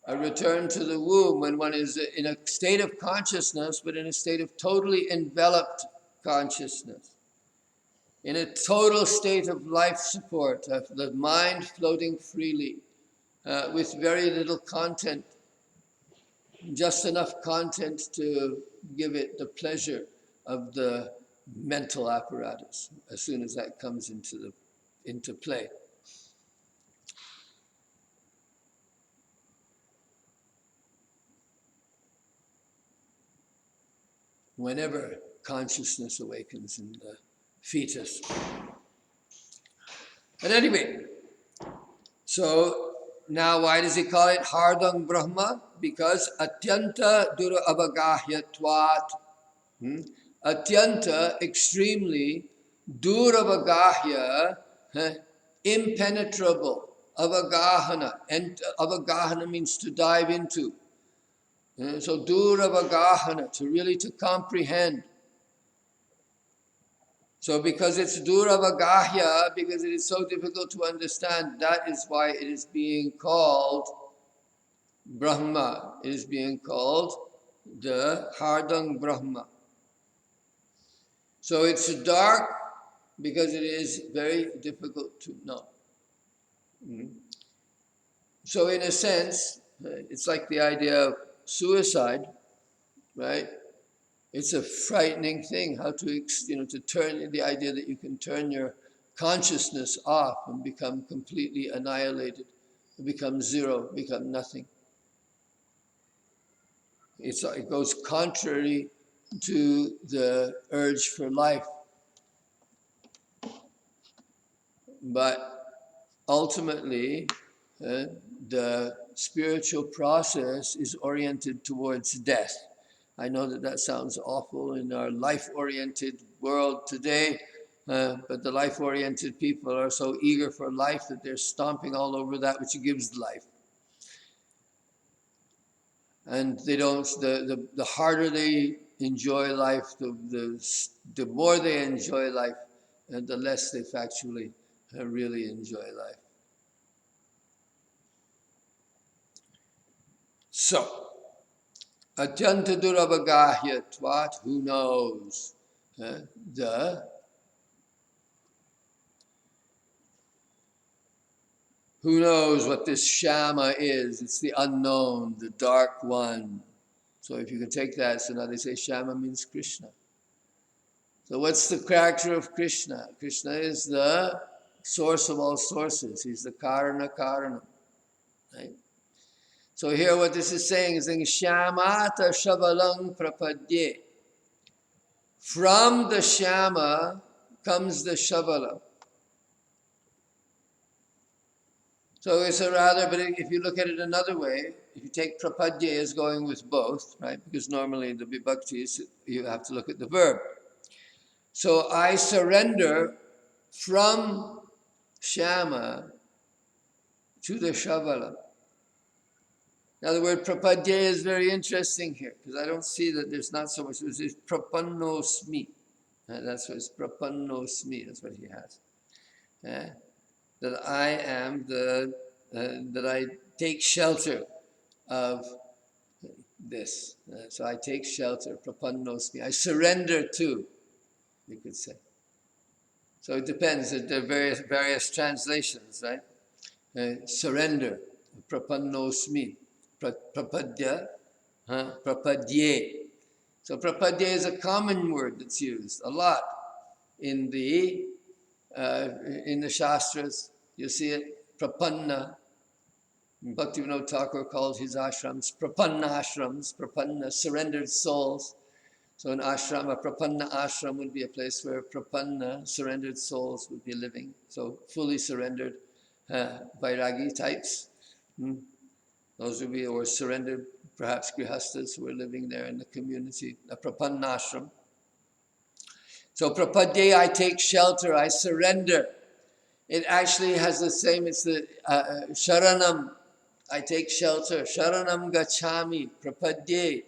A return to the womb when one is in a state of consciousness, but in a state of totally enveloped consciousness. In a total state of life support, of the mind floating freely, with very little content, just enough content to give it the pleasure of the mental apparatus as soon as that comes into play. Whenever consciousness awakens in the fetus. At any rate, so now why does he call it Hardang Brahma? Because Atyanta Dura Abagahyatvat. Atyanta, extremely, Duravagahya, impenetrable, Avagahana, and Avagahana means to dive into. So Duravagahana, to comprehend. So because it's Duravagahya, because it is so difficult to understand, that is why it is being called Brahma. It is being called the Hardang Brahma. So it's dark because it is very difficult to know. So in a sense, it's like the idea of suicide, right? It's a frightening thing, how to turn the idea that you can turn your consciousness off and become completely annihilated, become zero, become nothing. It goes contrary to the urge for life. But ultimately, the spiritual process is oriented towards death. I know that sounds awful in our life-oriented world today, but the life-oriented people are so eager for life that they're stomping all over that which gives life. And they don't. The harder they enjoy life, the more they enjoy life, and the less they factually really enjoy life. So, Atyanta Duravagahya Tvat, who knows? Who knows what this Shama is? It's the unknown, the dark one. So if you can take that, so now they say Shama means Krishna. So what's the character of Krishna? Krishna is the source of all sources. He's the Karana Karana. Right? So here what this is saying is saying Shamata Shavalang Prapadye. From the Shama comes the Shavala. So it's a rather, but if you look at it another way, if you take Prapadye as going with both, right? Because normally in the Vibhaktis, you have to look at the verb. So I surrender from Shama to the Shavala. Now the word Prapadye is very interesting here, because I don't see that there's not so much, it's Prapannosmi. That's what it's Prapannosmi, that's what he has. That I am that I take shelter of this. So I take shelter, Prapannosmi. I surrender to, you could say. So it depends. There are various translations, right? Surrender, Prapannosmi, Prapadya, Prapadye. So Prapadye is a common word that's used a lot in the Shastras. You see it, Prapanna. Bhaktivinoda Thakur called his ashrams Prapanna ashrams, Prapanna, surrendered souls. So an ashram, a Prapanna ashram would be a place where Prapanna, surrendered souls would be living. So fully surrendered Vairagi types. Those would be, or surrendered perhaps grihastas who are living there in the community, a Prapanna ashram. So Prapadye, I take shelter, I surrender. It actually has the same, it's the Sharanam, I take shelter. Sharanam Gachami, Prapadye.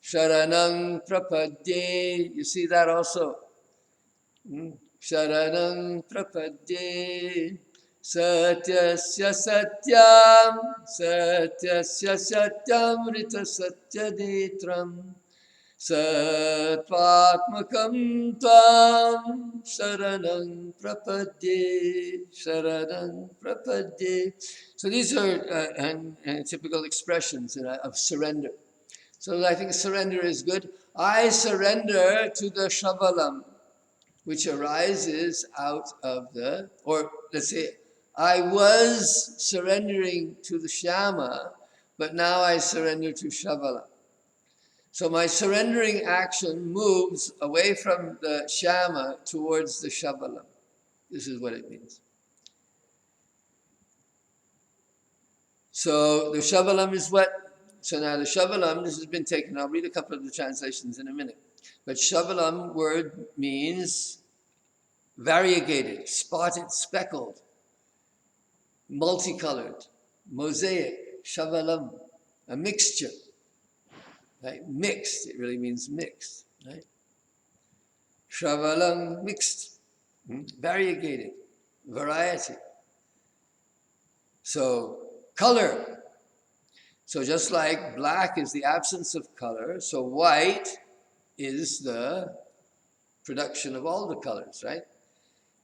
Sharanam Prapadye. You see that also? Sharanam Prapadye. Satyasya Satyam. Satyasya Satyam Rita Satyadetram. Satvatmakam Tvam Sharanam Prapadye, Sharanam Prapadye. So these are typical expressions of surrender. So I think surrender is good. I surrender to the Shavalam, which arises out of the, or let's say, I was surrendering to the Shama, but now I surrender to Shavala. So my surrendering action moves away from the Shama towards the Shavalam. This is what it means. So the Shavalam is what? So now the Shavalam, this has been taken, I'll read a couple of the translations in a minute. But Shavalam word means variegated, spotted, speckled, multicolored, mosaic, Shavalam, a mixture. Right? Mixed, it really means mixed. Right? Shavalam, mixed, variegated, variety. So color. So just like black is the absence of color, so white is the production of all the colors, right?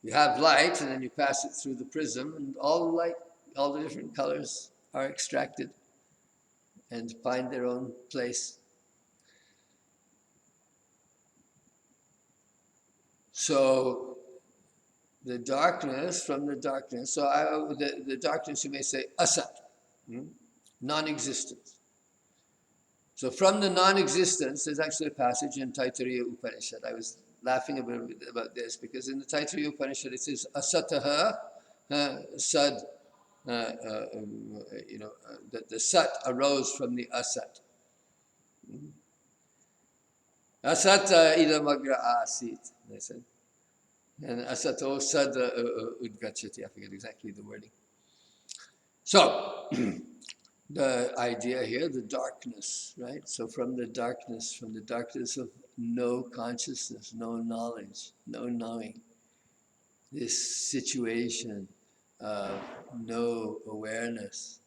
You have light and then you pass it through the prism and all the light, all the different colors are extracted and find their own place. So the darkness, from the darkness, so the darkness you may say asat, non-existence. So from the non-existence, there's actually a passage in Taittiriya Upanishad. I was laughing a bit about this because in the Taittiriya Upanishad it says asataha sad, that the sat arose from the asat. Asata idamagra asit, they said. And asato sad udgachati, I forget exactly the wording. So, the idea here, the darkness, right? So from the darkness of no consciousness, no knowledge, no knowing, this situation of no awareness,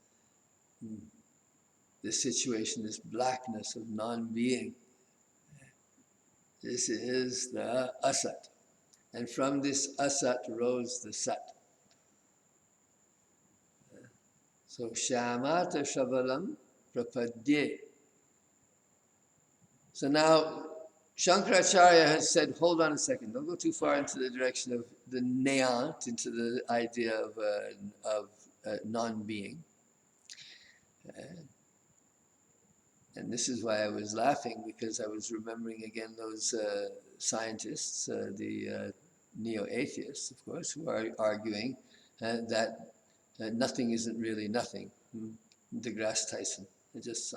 this situation, this blackness of non-being, this is the asat. And from this asat rose the sat. So Shyamata Shavalam Prapadye. So now Shankaracharya has said, hold on a second, don't go too far into the direction of the nayant, into the idea of non-being. And this is why I was laughing, because I was remembering again those scientists, the neo-atheists, of course, who are arguing that nothing isn't really nothing. DeGrasse Tyson. It just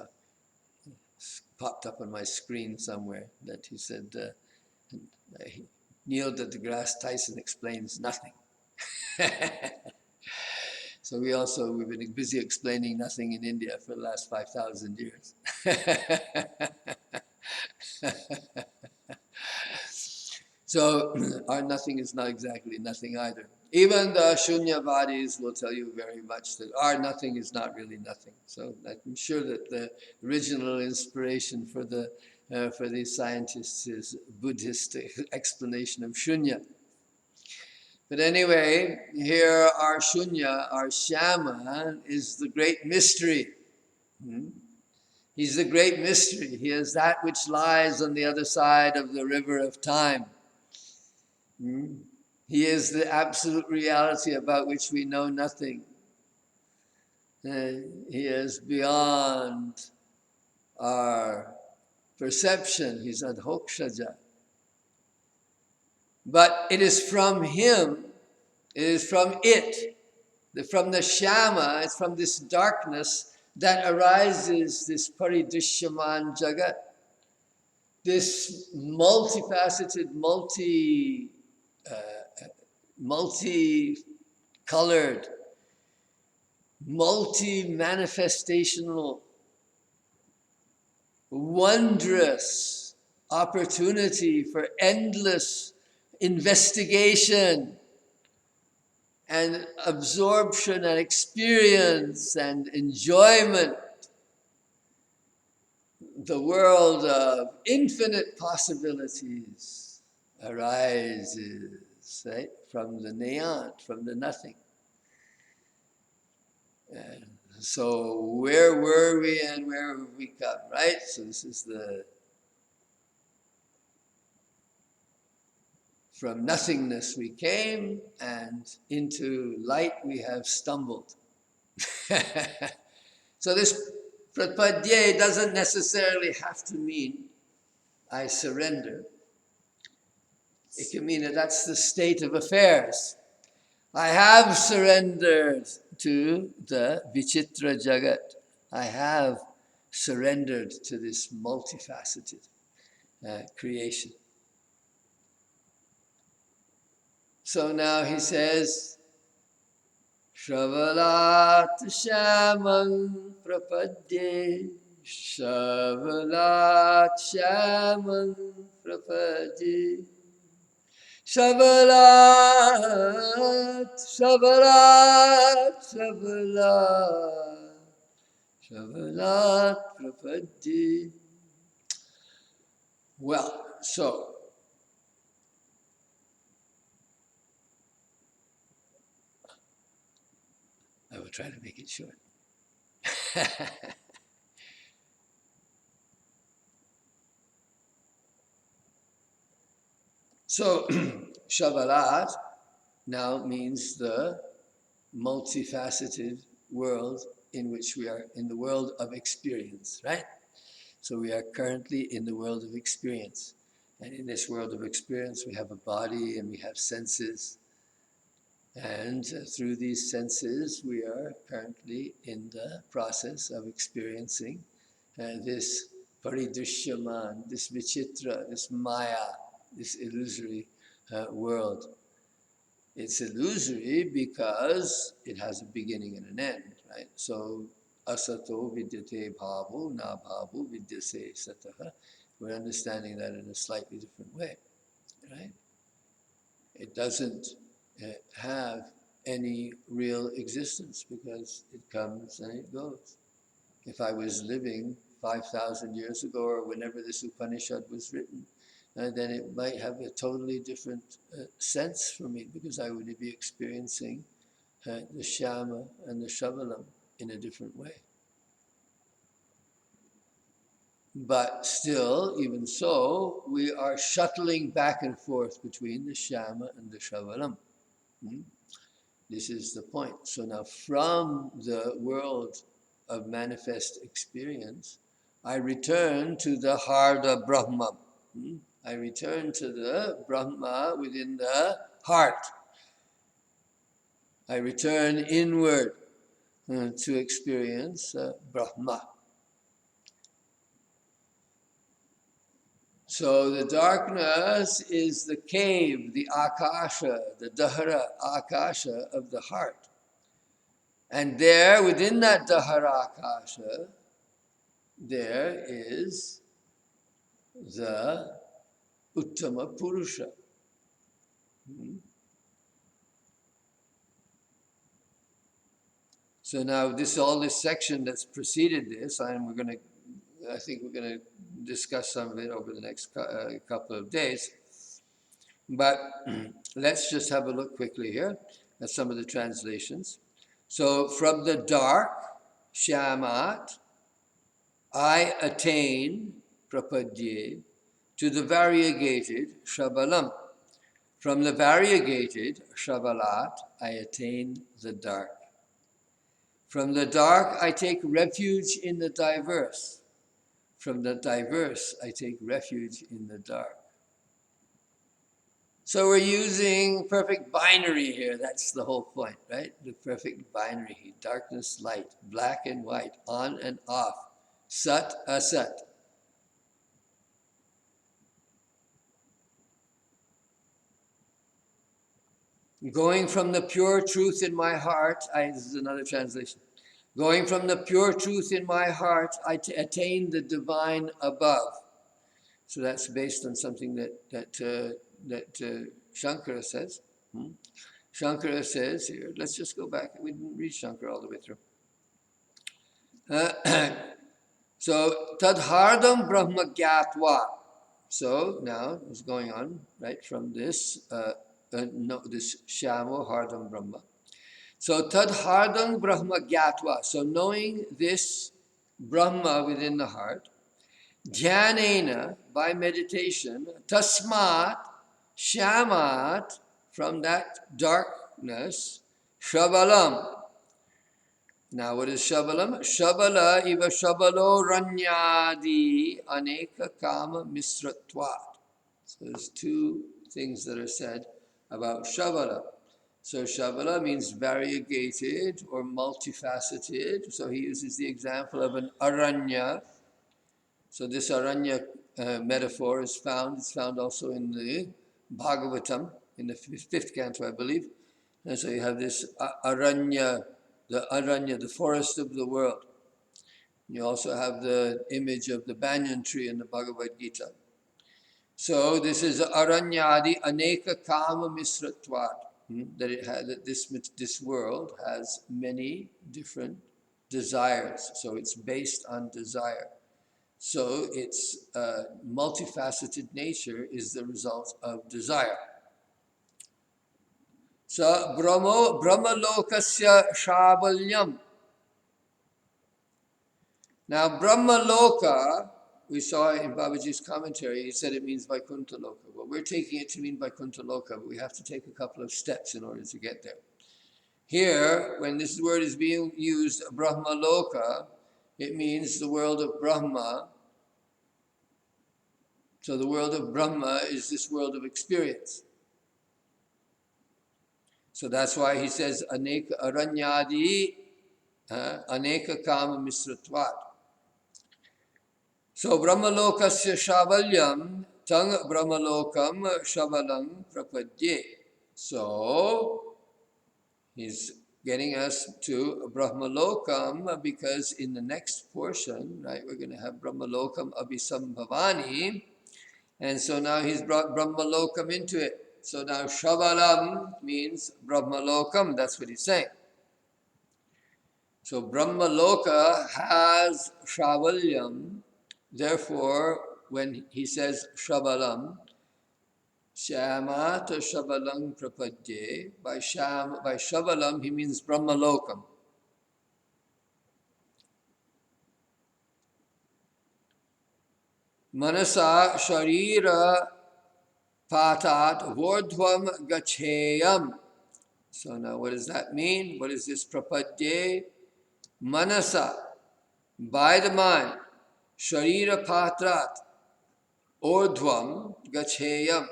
popped up on my screen somewhere that he said, Neil deGrasse Tyson explains nothing. So we've been busy explaining nothing in India for the last 5,000 years. So our nothing is not exactly nothing either. Even the Shunyavadis will tell you very much that our nothing is not really nothing. So I'm sure that the original inspiration for these scientists is Buddhist explanation of Shunya. But anyway, here our Shunya, our Shyama, is the great mystery. He's the great mystery. He is that which lies on the other side of the river of time. He is the absolute reality about which we know nothing. He is beyond our perception. He's adhokshaja. But it is from him, it is from it, from the Shyama, it's from this darkness that arises this paridishyaman jagat, this multifaceted, multi-colored, multi-manifestational, wondrous opportunity for endless investigation and absorption and experience and enjoyment. The world of infinite possibilities arises, right, from the nayant, from the nothing. And so where were we and where have we come, right? So this is from nothingness we came, and into light we have stumbled. So this prapadye doesn't necessarily have to mean I surrender. It can mean that that's the state of affairs. I have surrendered to the Vichitra Jagat. I have surrendered to this multifaceted creation. So now he says, Shavalat Shamang Prapadye, Shavalat Shamang Prapadye, Shavalat, Shavalat, Shavalat, Shavalat Prapadye. Well, so I will try to make it short. So, Shavalat now means the multifaceted world in which we are, in the world of experience, right? So we are currently in the world of experience. And in this world of experience, we have a body and we have senses. And through these senses, we are currently in the process of experiencing this paridrishyaman, this vichitra, this maya, this illusory world. It's illusory because it has a beginning and an end, right? So, asato vidyate bhavo, na bhavo vidyase sataha. We're understanding that in a slightly different way, right? It doesn't have any real existence because it comes and it goes. If I was living 5,000 years ago or whenever this Upanishad was written, then it might have a totally different sense for me because I would be experiencing the Shama and the Shavalam in a different way. But still, even so, we are shuttling back and forth between the Shama and the Shavalam. This is the point. So now from the world of manifest experience, I return to the Harda Brahma. I return to the Brahma within the heart. I return inward to experience Brahma. So the darkness is the cave, the akasha, the dahara akasha of the heart. And there, within that dahara akasha, there is the Uttama Purusha. So now all this section that's preceded this, I think we're going to discuss some of it over the next couple of days. But let's just have a look quickly here at some of the translations. So from the dark, Shyamat, I attain, Prapadye, to the variegated, Shabalam. From the variegated, Shavalat, I attain the dark. From the dark, I take refuge in the diverse. From the diverse, I take refuge in the dark. So we're using perfect binary here. That's the whole point, right? The perfect binary. Darkness, light, black and white, on and off, sat, asat. Going from the pure truth in my heart, this is another translation. Going from the pure truth in my heart, I attain the divine above. So that's based on something that Shankara says. Shankara says here, let's just go back. We didn't read Shankara all the way through. So, tadhardam brahma gyatva. So now it's going on, right, from this, this shamo hardam brahma. So, tadhardam brahma gyatva. So knowing this Brahma within the heart, dhyanena, by meditation, tasmat, shamat, from that darkness, shabalam. Now what is shabalam? Shabala iva shabalo ranyadi aneka kama misratvat. So there's two things that are said about shabala. So Shabala means variegated or multifaceted. So he uses the example of an aranya. So this aranya metaphor is found. It's found also in the Bhagavatam, in the fifth canto, I believe. And so you have this aranya, the forest of the world. You also have the image of the banyan tree in the Bhagavad Gita. So this is aranyadi aneka kama misratvat. That it has, that this world has many different desires. So it's based on desire. So its multifaceted nature is the result of desire. So Brahmalokasya Shabalyam. Now Brahmaloka, we saw in Babaji's commentary, he said it means Vaikuntha Loka. Well, we're taking it to mean Vaikuntha Loka, but we have to take a couple of steps in order to get there. Here, when this word is being used, Brahmaloka, it means the world of Brahma. So the world of Brahma is this world of experience. So that's why he says Aneka Aranyadi Aneka Kama Misratvat. So Brahmalokasya Shavalyam Tang Brahmalokam Shavalang Prapadye. So he's getting us to Brahmalokam because in the next portion, right, we're going to have Brahmalokam Abhisambhavani. And so now he's brought Brahmalokam into it. So now Shavalam means Brahmalokam, that's what he's saying. So Brahmaloka has Shavalyam, therefore when he says Shavalam, Shyamata Shavalam Prapadye, by Shavalam he means Brahmalokam. Manasa Sharira Patat Vordhvam Gacheyam. So now what does that mean? What is this Prapadye? Manasa, by the mind, Sharira Patrat, Ordhvam Gacheyam.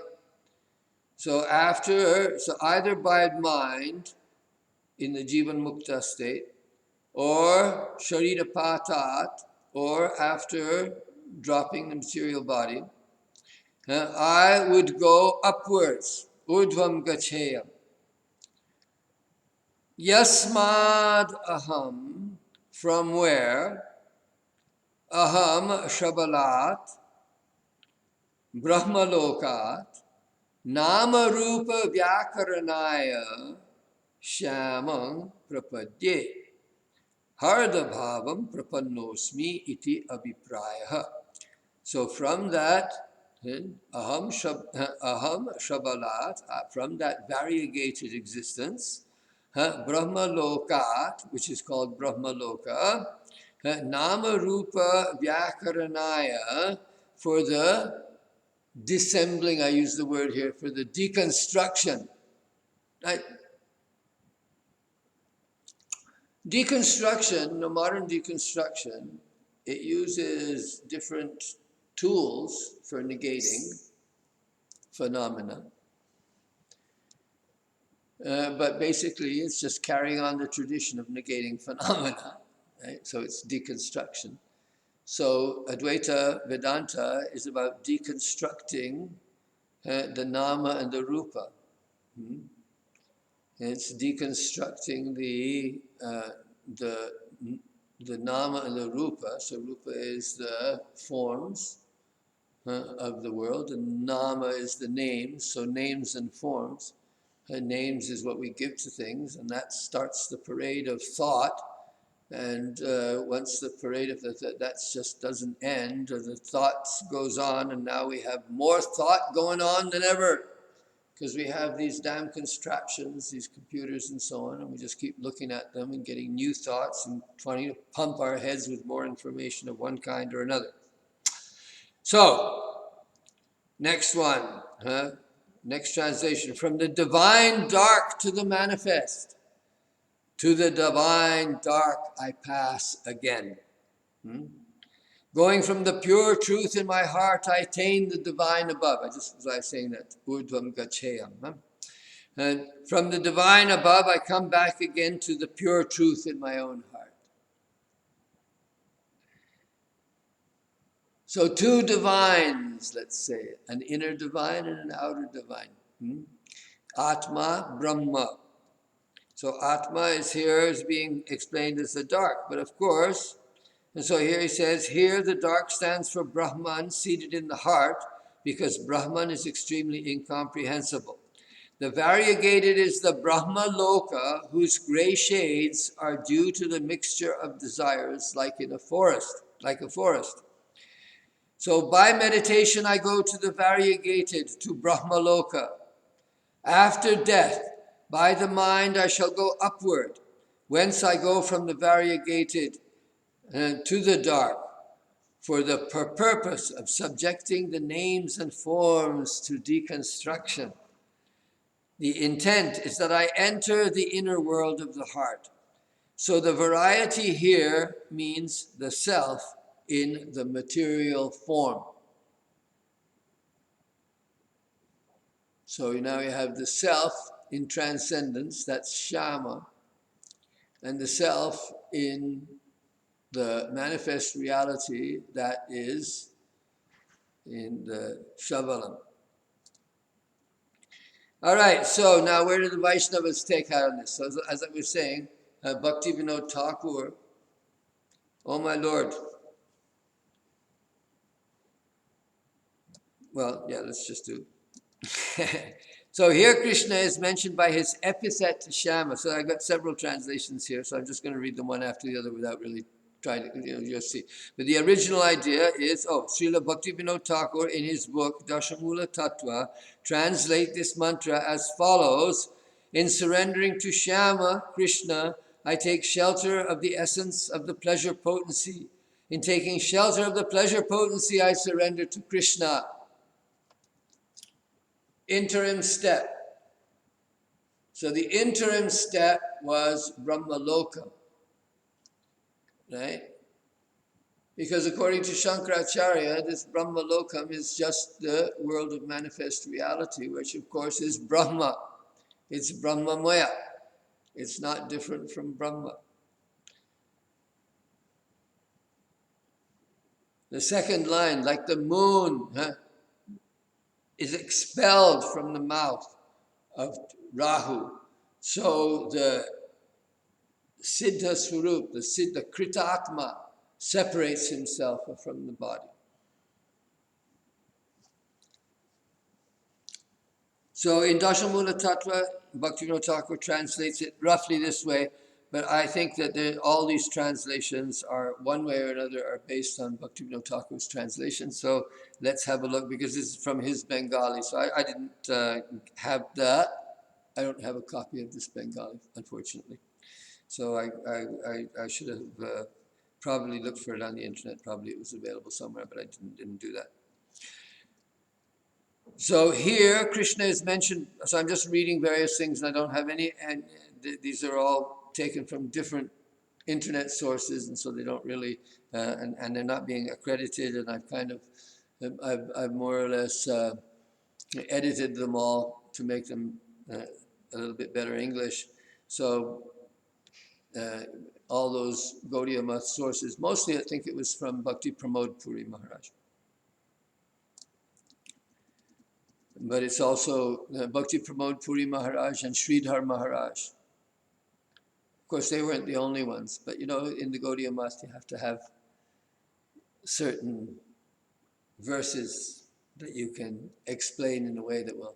So either by mind in the Jiva Mukta state, or Sharira Patat, or after dropping the material body, I would go upwards, Urdhvam Gacheyam. Yasmad Aham, from where? Aham Shabalat, Brahmalokat, Nama Rupa Vyakaranaya, Shyamang Prapadye, Hardabhavam Prapannosmi iti Abhipraya. So from that, Aham Shabalat, from that variegated existence, Brahmalokat, which is called Brahmaloka, Nama Rupa Vyakaranaya, for the dissembling, I use the word here, for the deconstruction. Right? Deconstruction, the modern deconstruction, it uses different tools for negating phenomena. But basically, it's just carrying on the tradition of negating phenomena, right? So it's deconstruction. So Advaita Vedanta is about deconstructing the nama and the rupa. It's deconstructing the nama and the rupa. So rupa is the forms of the world, and nama is the names. So names and forms. Names is what we give to things, and that starts the parade of thought. And once the parade of that just doesn't end, or the thought goes on, and now we have more thought going on than ever, because we have these damn contraptions, these computers and so on, and we just keep looking at them and getting new thoughts and trying to pump our heads with more information of one kind or another. So, next one. Next translation, from the divine dark to the manifest. To the divine dark I pass again. Going from the pure truth in my heart, I attain the divine above. I just was saying that. Urdhvam Gacheyam. And from the divine above, I come back again to the pure truth in my own heart. So two divines, let's say, an inner divine and an outer divine. Atma, Brahma. So Atma is here is being explained as the dark, but of course, and so here he says, here the dark stands for Brahman seated in the heart, because Brahman is extremely incomprehensible. The variegated is the Brahma Loka, whose gray shades are due to the mixture of desires like a forest. So by meditation I go to the variegated, to Brahma Loka. After death, by the mind I shall go upward, whence I go from the variegated to the dark, for the purpose of subjecting the names and forms to deconstruction. The intent is that I enter the inner world of the heart. So the variety here means the self in the material form. So now you have the self in transcendence, that's Shama, and the self in the manifest reality, that is in the Shavalam. All right, so now where do the Vaishnavas take out on this? So as I was saying, Bhaktivinoda Thakur, oh my Lord. Well, yeah, let's just do So here Krishna is mentioned by his epithet to Shama. So I got several translations here, so I'm just going to read them one after the other without really trying to, you'll see. But the original idea is, Srila Bhaktivinoda Thakur in his book, Dashamula Tattva, translate this mantra as follows: in surrendering to Shama, Krishna, I take shelter of the essence of the pleasure potency. In taking shelter of the pleasure potency, I surrender to Krishna. Interim step. So the interim step was Brahmaloka, right? Because according to Shankaracharya, this Brahmalokam is just the world of manifest reality, which of course is Brahma. It's Brahmamaya. It's not different from Brahma. The second line, like the moon, is expelled from the mouth of Rahu. So the Siddha Swarup, the Krita Atma, separates himself from the body. So in Dashamula Tattva, Bhaktivinoda Thakur translates it roughly this way, but I think that all these translations are, one way or another, are based on Bhaktivinoda Thakur's translation. So let's have a look, because this is from his Bengali. So I didn't have that. I don't have a copy of this Bengali, unfortunately. So I should have probably looked for it on the internet. Probably it was available somewhere, but I didn't do that. So here Krishna is mentioned. So I'm just reading various things, and I don't have any, and these are all taken from different internet sources, and so they don't really, and they're not being accredited, and I've more or less edited them all to make them a little bit better English. So all those Gaudiya Math sources, mostly I think it was from Bhakti Pramod Puri Maharaj. But it's also Bhakti Pramod Puri Maharaj and Sridhar Maharaj. Of course, they weren't the only ones, but in the Gaudiya Math, you have to have certain verses that you can explain in a way that will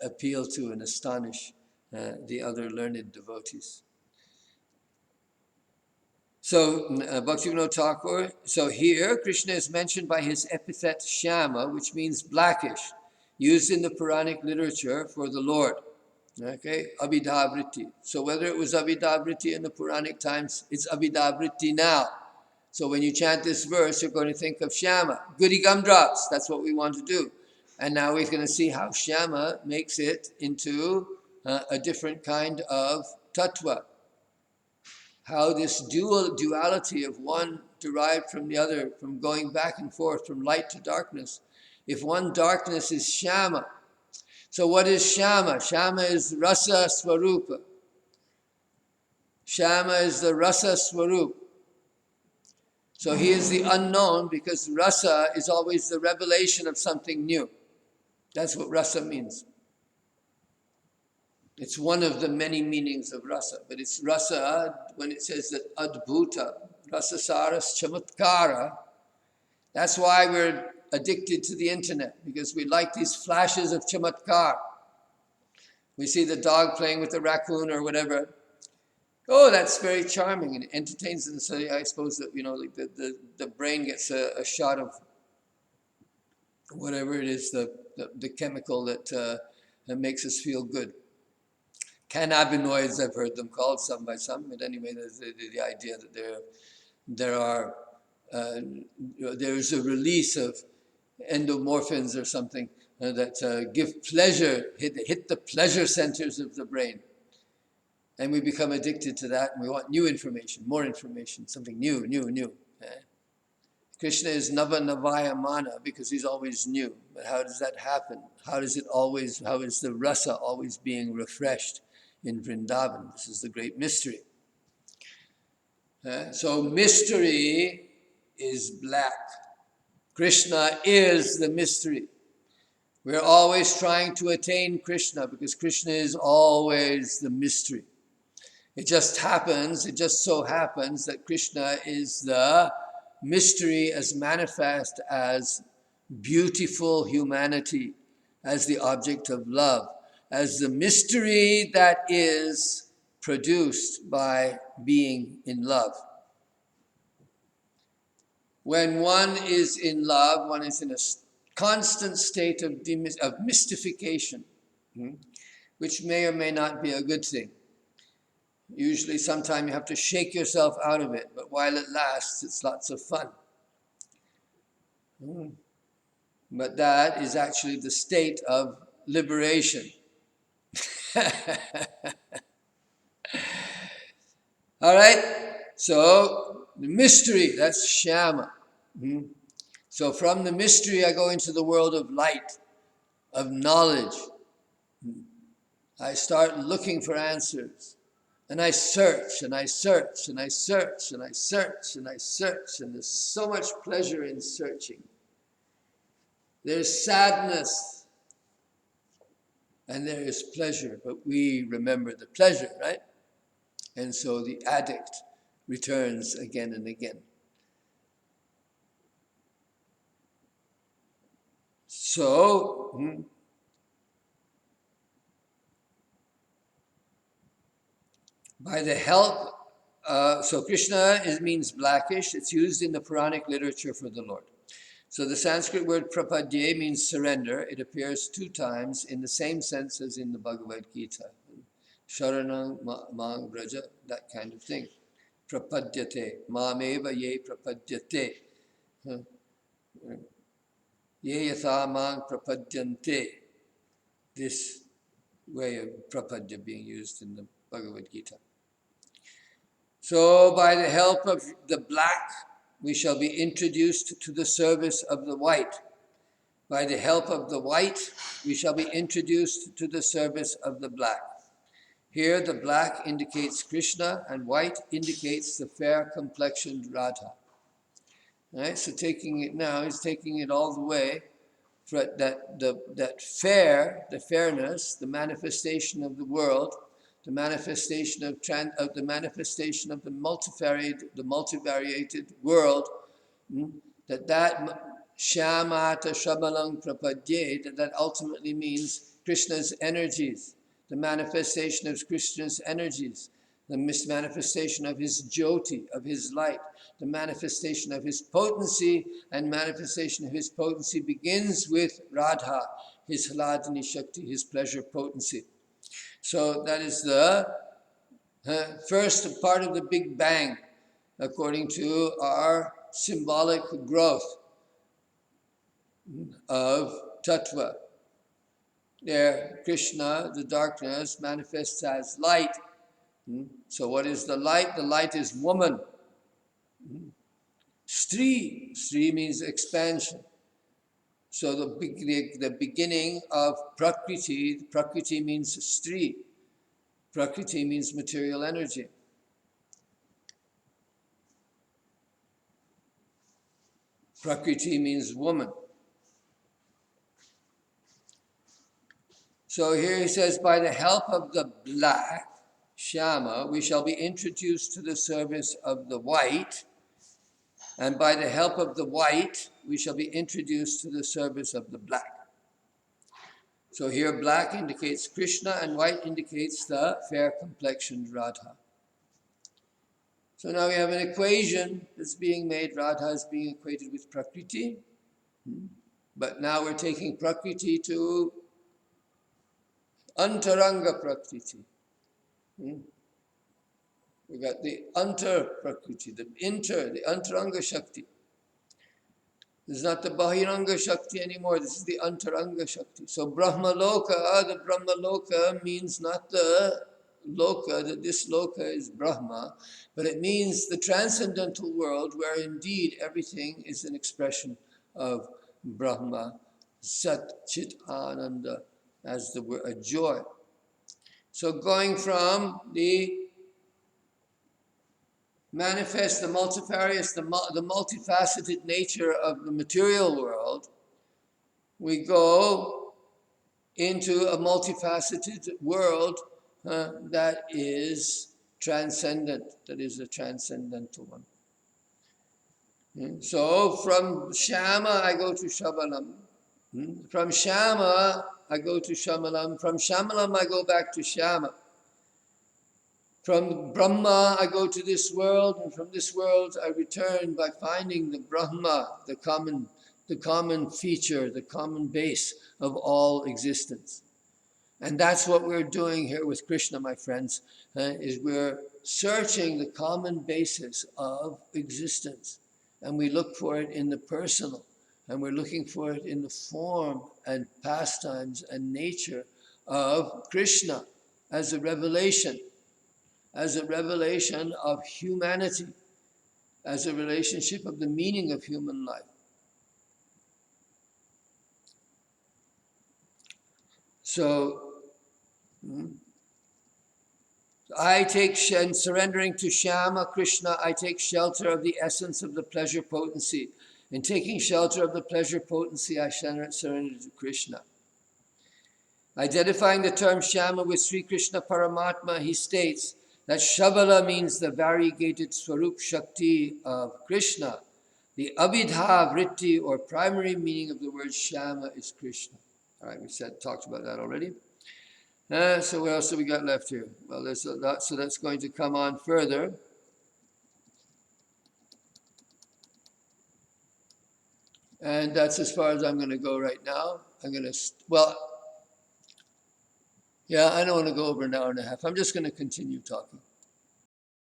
appeal to and astonish the other learned devotees. So Bhaktivinoda Thakur, so here Krishna is mentioned by his epithet Shama, which means blackish, used in the Puranic literature for the Lord. Okay, Abhidhavritti. So whether it was Abhidhavritti in the Puranic times, it's Abhidhavritti now. So when you chant this verse, you're going to think of Shama. Goody gumdrops, that's what we want to do. And now we're going to see how Shama makes it into a different kind of tattva. How this duality of one derived from the other, from going back and forth, from light to darkness. If one darkness is Shama, So what is Shama? Shama is Rasa Swarupa. Shama is the Rasa Swarup. So he is the unknown because Rasa is always the revelation of something new. That's what Rasa means. It's one of the many meanings of Rasa, but it's Rasa when it says that Adbhuta, Rasa Saras Chamatkara. That's why we're addicted to the internet, because we like these flashes of Chamatkar. We see the dog playing with the raccoon or whatever. Oh, that's very charming, and it entertains them. So I suppose that, like the brain gets a shot of whatever it is, the chemical that makes us feel good. Cannabinoids, I've heard them called some by some, but anyway, there's the idea that there's a release of endomorphins or something that give pleasure, hit the pleasure centers of the brain. And we become addicted to that, and we want new information, more information, something new. Krishna is Nava Navayamana because he's always new. But how does that happen? How is the rasa always being refreshed in Vrindavan? This is the great mystery. So mystery is black. Krishna is the mystery. We're always trying to attain Krishna because Krishna is always the mystery. It just so happens that Krishna is the mystery as manifest as beautiful humanity, as the object of love, as the mystery that is produced by being in love. When one is in love, one is in a constant state of mystification, which may or may not be a good thing. Usually, sometime you have to shake yourself out of it, but while it lasts, it's lots of fun. But that is actually the state of liberation. All right? So, the mystery, that's Shama. So from the mystery, I go into the world of light, of knowledge. I start looking for answers. And I search, and I search, and I search, and I search, and I search, and there's so much pleasure in searching. There's sadness, and there is pleasure, but we remember the pleasure, right? And so the addict returns again and again. So, by the help, so Krishna means blackish. It's used in the Puranic literature for the Lord. So the Sanskrit word prapadye means surrender. It appears 2 times in the same sense as in the Bhagavad Gita. Sharanam mang braja, that kind of thing. Prapadyate, mameva ye prapadyate. Ye yatha mang prapadyante. This way of prapadya being used in the Bhagavad Gita. So by the help of the black, we shall be introduced to the service of the white. By the help of the white, we shall be introduced to the service of the black. Here the black indicates Krishna and white indicates the fair complexioned Radha. Right? So taking it now, he's taking it all the way for that the fairness, the manifestation of the world, the manifestation of the multivariated world, that Shyamata Shabalang Prapadye, that ultimately means Krishna's energies, the manifestation of Krishna's energies, the manifestation of his jyoti, of his light, the manifestation of his potency, and manifestation of his potency begins with Radha, his Hladini Shakti, his pleasure potency. So that is the first part of the Big Bang, according to our symbolic growth of Tattva. There, Krishna, the darkness, manifests as light. So what is the light? The light is woman. Stri means expansion. So the beginning of Prakriti means Stri. Prakriti means material energy. Prakriti means woman. So here he says, by the help of the black, Shama, we shall be introduced to the service of the white, and by the help of the white, we shall be introduced to the service of the black. So here black indicates Krishna and white indicates the fair complexioned Radha. So now we have an equation that's being made. Radha is being equated with Prakriti. But now we're taking Prakriti to Antaranga Prakriti. We got the Antar Prakriti, the Antaranga Shakti. This is not the Bahiranga Shakti anymore, this is the Antaranga Shakti. So Brahmaloka, the Brahmaloka means not the Loka, that this Loka is Brahma, but it means the transcendental world where indeed everything is an expression of Brahma, Sat Chit Ananda, as the word joy. So going from the manifest, the multifarious, the multifaceted nature of the material world, we go into a multifaceted world that is transcendent, that is a transcendental one. So from Shama I go to Shabalam. From Shama I go to Shamalam. From Shamalam I go back to Shama. From Brahma I go to this world, and from this world I return by finding the Brahma, the common feature, the common base of all existence. And that's what we're doing here with Krishna, my friends, is we're searching the common basis of existence. And we look for it in the personal, and we're looking for it in the form and pastimes and nature of Krishna as a revelation of humanity, as a relationship of the meaning of human life. So, I take, and surrendering to Shama, Krishna, I take shelter of the essence of the pleasure potency. In taking shelter of the pleasure potency, I surrender to Krishna. Identifying the term Shama with Sri Krishna Paramatma, he states that Shabala means the variegated Swarup Shakti of Krishna. The Abhidha Vritti, or primary meaning of the word Shama, is Krishna. All right, we talked about that already. So what else have we got left here? Well, there's a lot, so that's going to come on further. And that's as far as I'm going to go right now. I don't want to go over an hour and a half. I'm just going to continue talking.